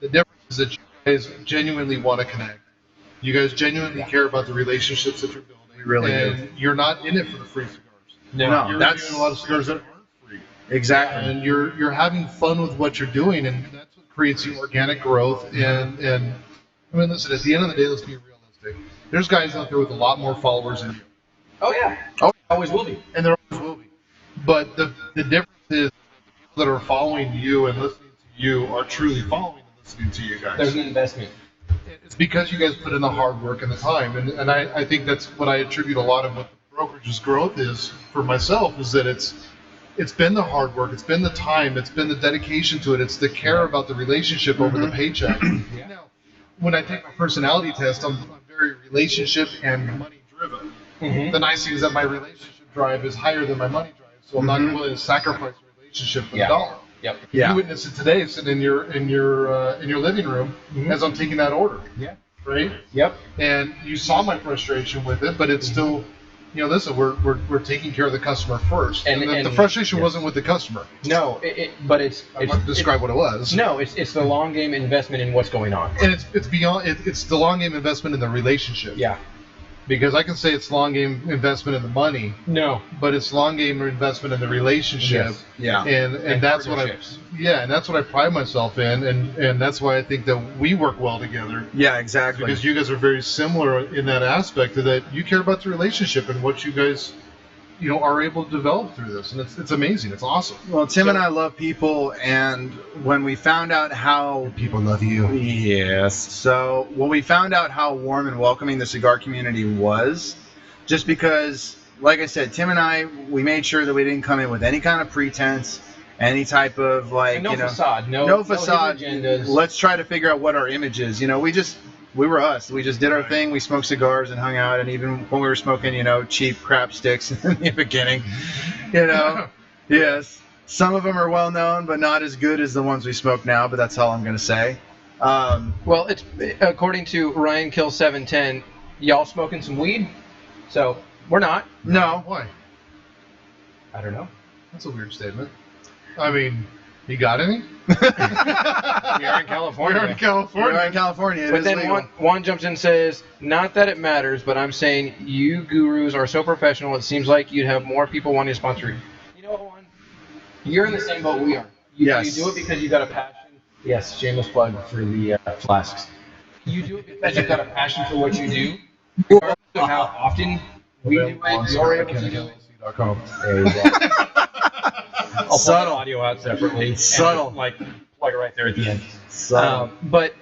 The difference is that you guys genuinely want to connect. You guys genuinely care about the relationships that you're building. We really and you're not in it for the free cigars. No, You're that's doing a lot of cigars that aren't free. exactly. And you're having fun with what you're doing, and that's what creates the organic growth. And I mean, listen, at the end of the day, let's be realistic. There's guys out there with a lot more followers than you, Oh, yeah. Oh, Always will be. and there always will be. But the difference is the people that are following you and listening to you are truly following and listening to you guys. There's an investment. It's because you guys put in the hard work and the time, and I think that's what I attribute a lot of what the brokerage's growth is for myself, is that it's been the hard work, it's been the time, it's been the dedication to it, it's the care about the relationship over the paycheck. Yeah. Now, when I take my personality test, I'm very relationship and money driven. Mm-hmm. The nice thing is that my relationship drive is higher than my money drive, so I'm not willing to sacrifice a relationship for Yeah. a dollar. Yep. Yeah. You witness it today, sitting in your living room as I'm taking that order, Yeah. right? Yep. And you saw my frustration with it, but it's still, you know, listen, we're taking care of the customer first, and, the frustration wasn't with the customer. No, but it's I'm not to describe what it was. No, it's the long game investment in what's going on. And it's beyond. It's the long game investment in the relationship. Yeah. Because I can say it's long game investment in the money, No. but it's long game investment in the relationship. Yes. Yeah. And that's what partnerships. and that's what I pride myself in, and that's why I think that we work well together. Yeah, exactly. Because you guys are very similar in that aspect, of that you care about the relationship and what you guys are able to develop through this, and it's amazing. It's awesome. Well, Tim and I love people, and when we found out how People love you. yes, so when we found out how warm and welcoming the cigar community was, just because, like I said, Tim and I, we made sure that we didn't come in with any kind of pretense, any type of And no facade. No no facade. hidden agendas. Let's try to figure out what our image is. We were us. We just did our thing. We smoked cigars and hung out. And even when we were smoking, cheap crap sticks in the beginning, yes, some of them are well known, but not as good as the ones we smoke now. But that's all I'm going to say. Well, it's according to Ryan Kill 710, y'all smoking some weed? So we're not. No. Why? I don't know. That's a weird statement. I mean, you got any? We are in California. We're in California. We're in California. It But is then legal. Juan jumps in and says, not that it matters, but I'm saying you gurus are so professional, it seems like you'd have more people wanting to sponsor you. You know what, Juan? You're in the same boat we are. Yes. You do it because you got a passion. Yes, shameless plug for the flasks. You do it because you've got a passion for what you do. Regardless of how often we do it, you're able to do it. There you go. I'll pull Subtle. the audio out separately. Subtle. And, plug it right there at the end. So, But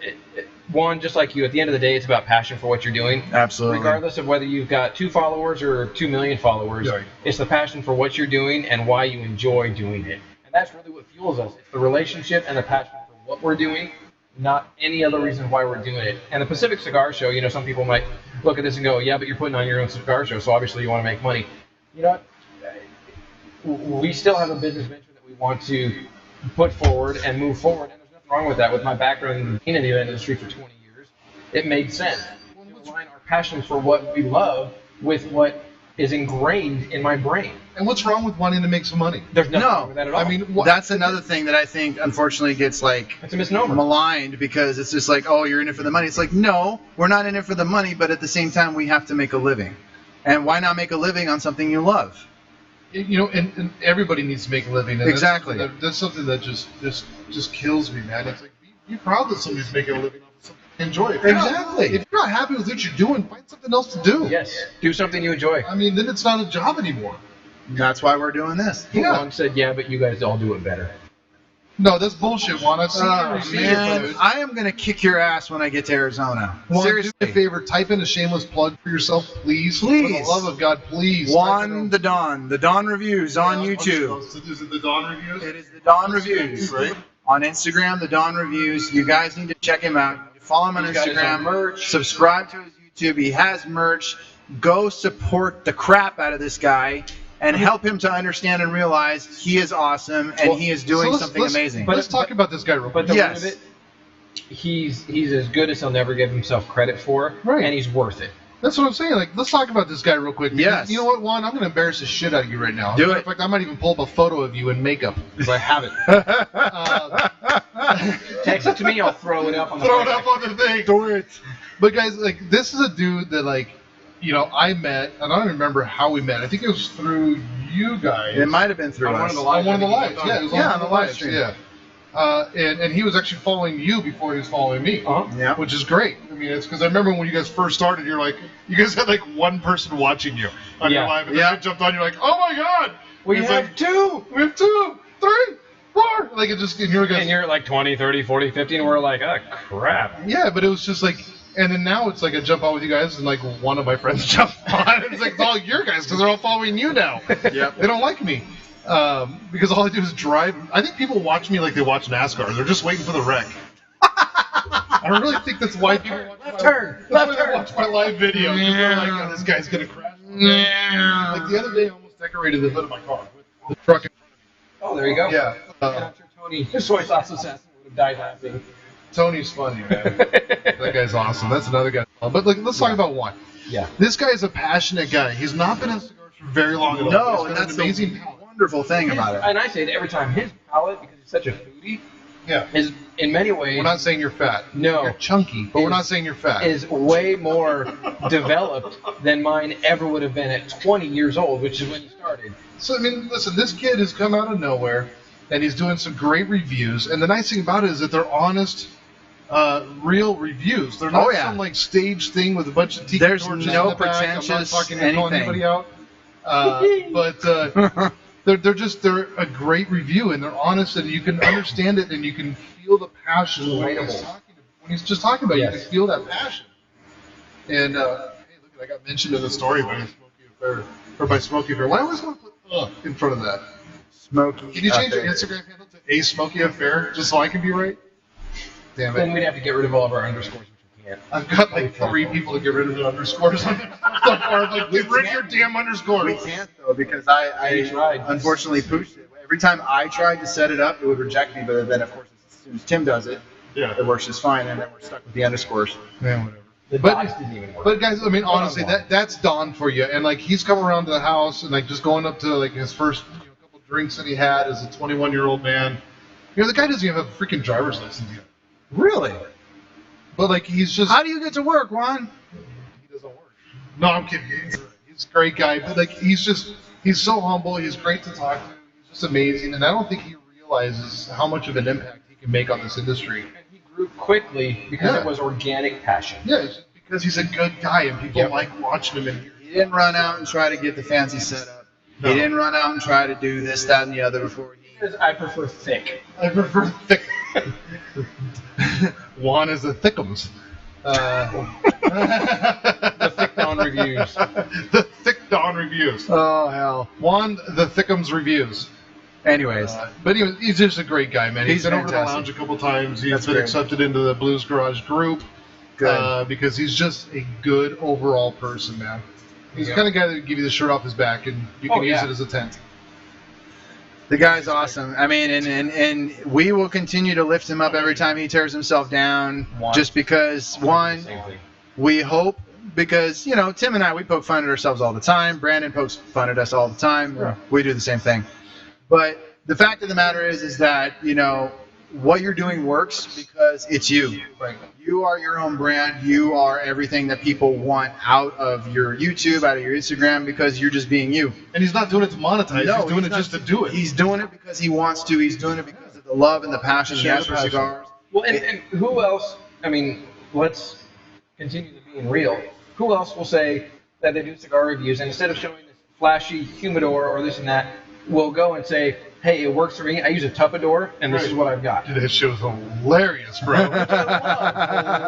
Juan, just like you, at the end of the day, it's about passion for what you're doing. absolutely. Regardless of whether you've got 2 followers or 2 million followers, Right. it's the passion for what you're doing and why you enjoy doing it. And that's really what fuels us. It's the relationship and the passion for what we're doing, not any other reason why we're doing it. And the Pacific Cigar Show, some people might look at this and go, yeah, but you're putting on your own cigar show, so obviously you want to make money. You know what? We still have a business venture that we want to put forward and move forward, and there's nothing wrong with that. With my background in the industry for 20 years, it made sense to align our passion for what we love with what is ingrained in my brain. And what's wrong with wanting to make some money? There's nothing No. wrong with that at all. I mean, That's another thing that I think, unfortunately, gets it's a misnomer. maligned because it's just like, oh, you're in it for the money. It's like, no, we're not in it for the money, but at the same time, we have to make a living. And why not make a living on something you love? and everybody needs to make a living. And Exactly. That's something that just kills me, man. It's like, be proud that somebody's making a living off of something you enjoy. If you're not- Exactly. if you're not happy with what you're doing, find something else to do. Yes, do something you enjoy. I mean, then it's not a job anymore. That's why we're doing this. Yeah. Juan said, yeah, but you guys all do it better. No, that's bullshit, Juan. I've seen Oh, your reviews, man, dude. I am going to kick your ass when I get to Arizona. Juan, Seriously. do me a favor. Type in a shameless plug for yourself, please. Please. For the love of God, please. Juan the Dawn Reviews on YouTube. Is it the Dawn Reviews? It is the Dawn Reviews. Right? On Instagram, the Dawn Reviews. You guys need to check him out. Follow him on He's got his Instagram. own merch. Subscribe to his YouTube. He has merch. Go support the crap out of this guy and help him to understand and realize he is awesome and Well, he is doing so something amazing. Let's talk about this guy real quick. But the Yes. root of it, he's as good as he'll never give himself credit for, Right. and he's worth it. That's what I'm saying. Like, let's talk about this guy real quick. because Yes. You know what, Juan? I'm going to embarrass the shit out of you right now. Do In it. fact, I might even pull up a photo of you in makeup because I have it. Text it to me, I'll throw it up on the Throw it up on the thing. Do it. But guys, like, this is a dude that, like, I met, and I don't remember how we met. I think it was through you guys. It might have been through On one us. of the On one of the lives. Yeah, it was Yeah, on on the the live lives. stream. Yeah. And he was actually following you before he was following me. Uh-huh. Yeah. Which is great. I mean, it's because I remember when you guys first started, you guys had like one person watching you on your Yeah. live, and Yeah. then you jumped on, you're like, oh my god, We It's have like, 2! we have 2, 3, 4. Like, it just, and you guys, And you're like 20, 30, 40, 50, and we're like, oh, crap. yeah, but it was just like, and then now it's like I jump on with you guys, and like one of my friends jumps on. It's like, it's all your guys because they're all following you now. Yep. They don't like me. Because all I do is drive. I think people watch me like they watch NASCAR. They're just waiting for the wreck. I really think that's why people watch Left turn, that's left why they turn. watch my live video. 'Cause they're like, oh, this guy's gonna crash. Like the other day, I almost decorated the hood of my car with the truck. Oh, there you go. Yeah. And I'm sure Tony, the soy sauce assassin, would have died laughing. Tony's funny, man. That guy's awesome. That's another guy. But like, let's talk about one. Yeah. This guy is a passionate guy. He's not been in cigars for very long at all. No, He's and got that's an amazing. the wonderful thing about it. And I say it every time, his palate, because he's such a foodie, Yeah. is in many ways We're not saying you're fat. No. You're chunky, but we're not saying you're fat. is way more developed than mine ever would have been at 20 years old, which is when he started. So I mean, listen, this kid has come out of nowhere, and he's doing some great reviews. And the nice thing about it is that they're honest, real reviews. They're not Oh, yeah. some like stage thing with a bunch of tiki There's torches no in the back. I'm not pretentious talking calling anything. anybody out. But they're a great review, and they're honest, and you can understand it, and you can feel the passion when he's just talking about it. You can feel that passion. And hey, look, I got mentioned in the story by Smokey Affair, or by Smokey Affair. Why always want to put in front of that? Smokey. Can you change your Instagram handle to A Smokey Affair just so I can be right? Damn it. Then we'd have to get rid of all of our underscores, which we can't. I've got like 3 people to get rid of the underscores on there so far. Like, get rid of your damn underscore. We can't though because I tried. unfortunately pushed it. Every time I tried to set it up, it would reject me. But then of course, as soon as Tim does it, it works just fine, and then we're stuck with the underscores. Yeah, whatever. The dots didn't even work. But guys, I mean, honestly, that's Don for you. And like, he's come around to the house and like just going up to like his first couple drinks that he had as a 21-year-old man. The guy doesn't even have a freaking driver's license yet. Really? But like, he's just. How do you get to work, Juan? He doesn't work. No, I'm kidding. He's a great guy, but like, he's so humble. He's great to talk to. He's just amazing, and I don't think he realizes how much of an impact he can make on this industry. And he grew quickly because it was organic passion. Yeah, it's just because he's a good guy, and people like watching him. And He didn't run out and try to get the fancy setup. No. He didn't run out and try to do this, that, and the other before he. Because I prefer thick. I prefer thick. Juan is the thickums. The Thick Dawn reviews. The Thick Dawn reviews. Oh hell. Juan the Thickums reviews. Anyways, but he's just a great guy, man. He's been over to the fantastic. lounge a couple times. He's That's been great. accepted into the Blues Garage group. Good. Because he's just a good overall person, man. He's the kind of guy that would give you the shirt off his back, and you can use it as a tent. The guy's awesome. I mean, and we will continue to lift him up every time he tears himself down, just because, one, we hope, because, Tim and I, we poke fun at ourselves all the time. Brandon pokes fun at us all the time. Yeah. We do the same thing. But the fact of the matter is that, what you're doing works because it's you. Right. You are your own brand. You are everything that people want out of your YouTube, out of your Instagram, because you're just being you. And he's not doing it to monetize. No, he's doing it just to do it. He's doing it because he wants to. He's doing it because of the love and the passion he has for cigars. Well, and who else, let's continue to being real. Who else will say that they do cigar reviews, and instead of showing this flashy humidor or this and that, will go and say, hey, it works for me. I use a Tupperware, and this is what I've got. Dude, that show's hilarious, bro.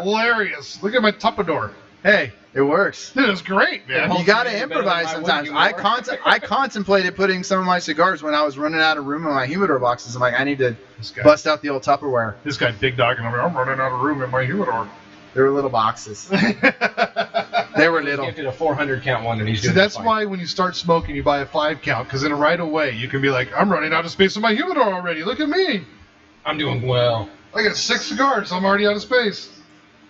Hilarious. Look at my Tupperware. Hey, it works. Dude, it's great, man. You got to improvise sometimes. I contemplated putting some of my cigars when I was running out of room in my humidor boxes. I'm like, I need to bust out the old Tupperware. This guy big dogging over. I'm running out of room in my humidor. They were little boxes. They were little. He did a 400 count one, and he's See, doing that's fine. why when you start smoking, you buy a 5 count, because then right away you can be like, I'm running out of space in my humidor already. Look at me. I'm doing well. I got 6 cigars. I'm already out of space.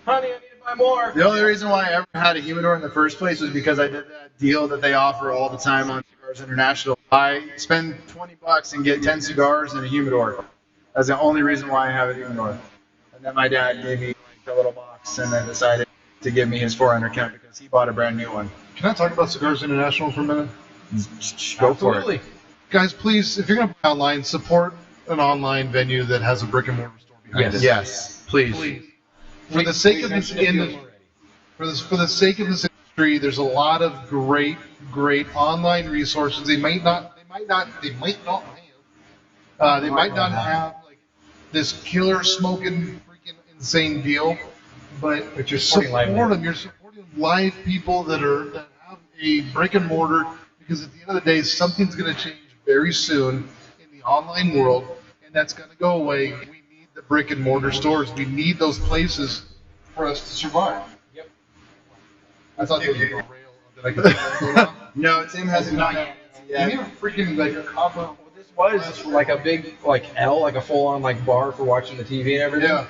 Honey, I need to buy more. The only reason why I ever had a humidor in the first place was because I did that deal that they offer all the time on Cigars International. I spend $20 and get 10 cigars and a humidor. That's the only reason why I have a humidor. And then my dad gave me a little box and then decided to give me his 400 count because he bought a brand new one. Can I talk about Cigars International for a minute? Go for Absolutely. it. Guys, please, if you're going to buy online, support an online venue that has a brick and mortar store behind it. Yes, please. Please. For the sake of this industry, for the sake of this industry, there's a lot of great online resources. They might not have like this killer smoking freaking insane deal, but you're support supporting live them. You're supporting live people that have a brick and mortar, because at the end of the day, something's going to change very soon in the online world, and that's going to go away. We need the brick and mortar stores. We need those places for us to survive. Yep. I thought there was a rail that I could go on. No, Tim hasn't done it Can you yet. freaking like a copper? This was like a big L, like a full-on bar for watching the TV and everything. Yeah.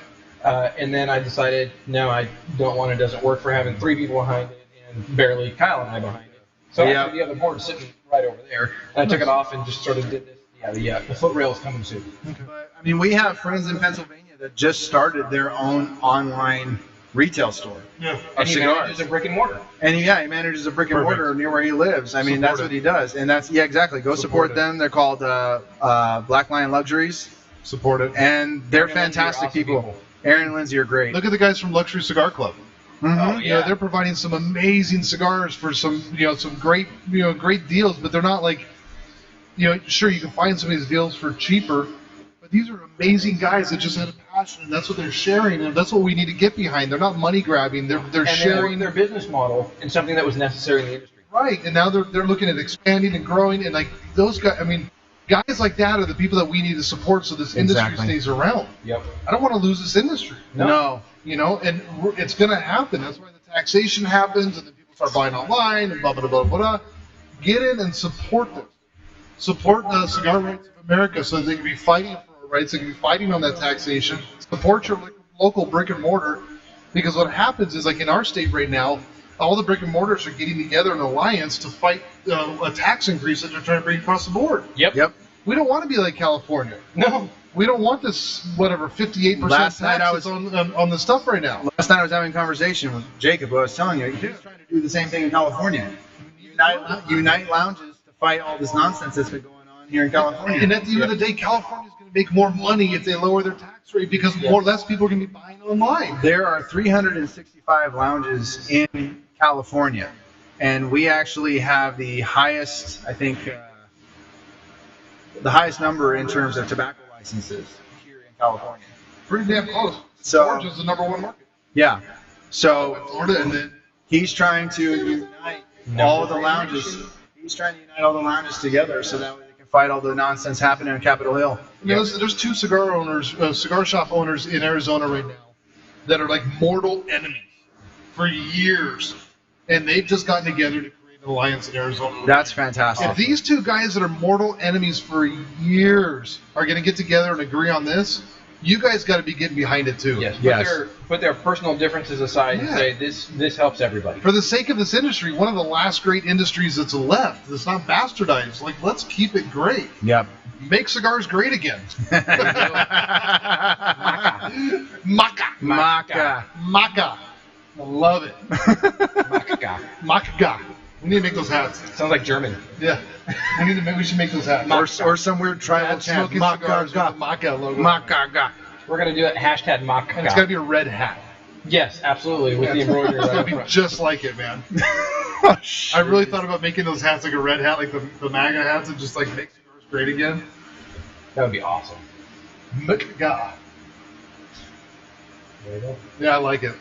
And then I decided, no, I don't want it. Doesn't work for having 3 people behind it and barely Kyle and I behind it. So actually the other board is sitting right over there. And I took it off and just sort of did this. Yeah, the foot rail is coming soon. But, I mean, we have friends in Pennsylvania that just started their own online retail store. Yeah. And he cigars. manages a brick and mortar. And he manages a brick and mortar near where he lives. I mean, Support that's it. what he does. And that's, exactly. Go support Support it. them. They're called Black Lion Luxuries. Support it. And they're Aaron and Lindsay are fantastic awesome people. people. Aaron and Lindsay are great. Look at the guys from Luxury Cigar Club. Oh, You know, yeah. they're providing some amazing cigars for some, some great, great deals. But they're not like, sure you can find some of these deals for cheaper, but these are amazing guys that just have a passion, and that's what they're sharing, and that's what we need to get behind. They're not money grabbing. They're And sharing their business model in something that was necessary in the industry. right. And now they're looking at expanding and growing, and like those guys. I mean, guys like that are the people that we need to support so this industry Exactly. stays around. Yep. I don't want to lose this industry. No. And it's going to happen. That's why the taxation happens, and then people start buying online, and blah, blah, blah, blah, blah. Get in and support this. Support the Cigar Rights of America so they can be fighting for our rights, they can be fighting on that taxation. Support your local brick and mortar, because what happens is, like in our state right now, all the brick and mortars are getting together in an alliance to fight a tax increase that they're trying to bring across the board. Yep. We don't want to be like California. No. We don't want this, 58% Last night tax I that's on the stuff right now. Last night I was having a conversation with Jacob, who I was telling you, he's trying to do the same thing in California. Unite lounges to fight all this nonsense that's been going on here in California. And at the end of the day, California is going to make more money if they lower their tax rate, because less people are going to be buying online. There are 365 lounges in California, and we actually have the highest, I think, the highest number in terms of tobacco licenses here in California. Pretty damn close. So- Georgia's the number one market. Yeah. So Florida, and then he's trying to unite all the lounges. He's trying to unite all the lounges together so that way they can fight all the nonsense happening on Capitol Hill. there's two cigar shop owners in Arizona right now that are like mortal enemies for years, and they've just gotten together to create an alliance in Arizona. That's fantastic. If these two guys that are mortal enemies for years are going to get together and agree on this, you guys got to be getting behind it too. Yes. Put their personal differences aside and Yeah. say this helps everybody. For the sake of this industry, one of the last great industries that's left, that's not bastardized. Like, let's keep it great. Yep. Make cigars great again. Maca. Maca. Maca. I love it. Maca. We need to make those hats. Sounds like German. Yeah. We should make those hats. Or some weird tribal Hats chant. smoking cigars with the Maca logo. Maca. We're gonna do it hashtag mock. And it's got to be a red hat. Yes, absolutely, with the embroidery It's right got up to be front. just like it, man. Oh, I really thought about making those hats like a red hat, like the MAGA hats, and just like make cigars great again. That would be awesome. Maca. There you go. Yeah, I like it.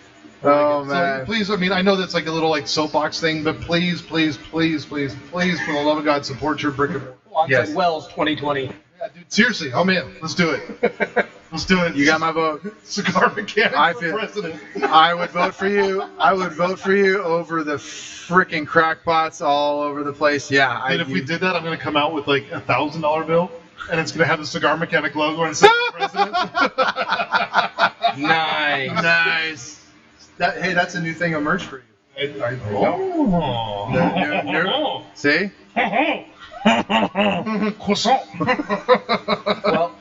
Oh, So man. please, I mean, I know that's like a little like soapbox thing, but please, please, please, please, please, for the love of God, support your brick and mortar. Alongside Yes. Wells 2020. Yeah, dude, seriously, I'm in. Let's do it. Let's do it. You got my vote. Cigar Mechanic I for feel- president. I would vote for you. I would vote for you over the freaking crackpots all over the place. Yeah. And if we did that, I'm going to come out with like $1,000 bill, and it's going to have the Cigar Mechanic logo and say president. Nice. Nice. Hey, that's a new thing of merch for you. Oh. No. See? Croissant. Well,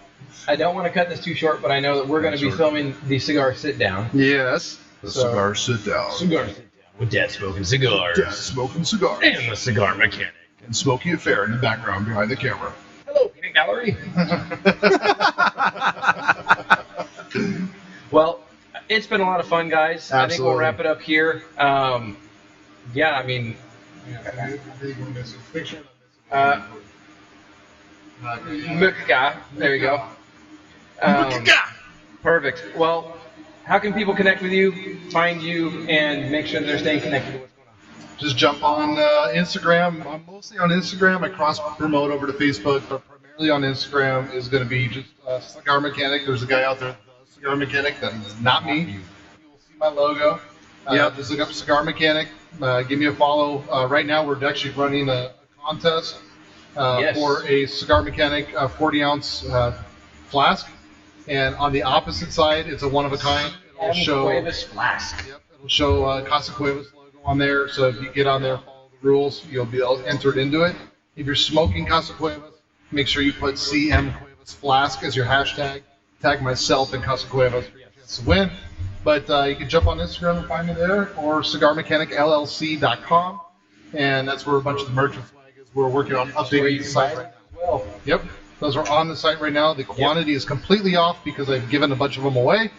I don't want to cut this too short, but I know that we're going to be filming the cigar sit down. Yes. The So- cigar sit down. Cigar sit down with Dad smoking cigars. Yeah, smoking cigars. And the cigar mechanic. And Smokey Affair in the background behind the camera. Hello, peanut gallery. Well, it's been a lot of fun, guys. I think we'll Absolutely. wrap it up here. Yeah, I mean, Mukka. There you go. Perfect. Well, how can people connect with you, find you, and make sure that they're staying connected to what's going on? Just jump on Instagram. I'm mostly on Instagram. I cross promote over to Facebook, but primarily on Instagram is going to be just Cigar Mechanic. There's a guy out there, the Cigar Mechanic, that is not me. You will see my logo. Just look up Cigar Mechanic. Give me a follow. Right now, we're actually running a contest Yes. for a Cigar Mechanic 40-ounce flask. And on the opposite side, it's a one-of-a-kind. It'll show. Cuevas Flask. Yep, it'll show Casa Cuevas logo on there. So if you get on there, follow the rules, you'll be entered into it. If you're smoking Casa Cuevas, make sure you put CM Cuevas Flask as your hashtag. Tag myself and Casa Cuevas for your chance to win. But you can jump on Instagram and find me there, or CigarMechanicLLC.com, and that's where a bunch of the merch and swag is. We're working on That's where updating you the can site buy right it now. as well. Yep, those are on the site right now. The quantity is completely off because I've given a bunch of them away,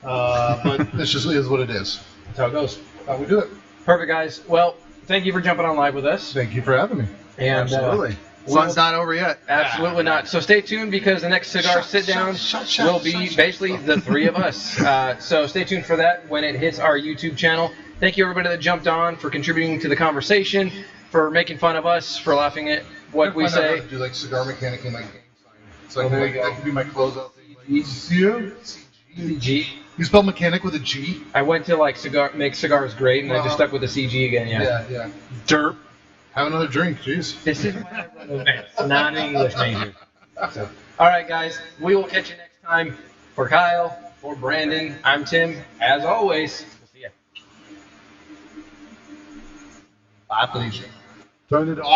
but this just is what it is. That's how it goes. How we do it. Perfect, guys. Well, thank you for jumping on live with us. Thank you for having me. And Absolutely. we'll- Sun's not over yet. Absolutely not. So stay tuned because the next cigar sit down will be basically the three of us. So stay tuned for that when it hits our YouTube channel. Thank you everybody that jumped on for contributing to the conversation, for making fun of us, for laughing at what we say. Do like CigarMechanic in my gang sign. So Oh, I can, there like, you go. that could be my closeout thing. Like, CG. G. You spell mechanic with a G? I went to like make cigars great, and I just Wow. stuck with the CG again. Yeah. Yeah. Derp. Have another drink, jeez. This is why I run events, not an English major. So, all right, guys. We will catch you next time. For Kyle, for Brandon, I'm Tim. As always, we'll see ya. Bye, please. Turn it off.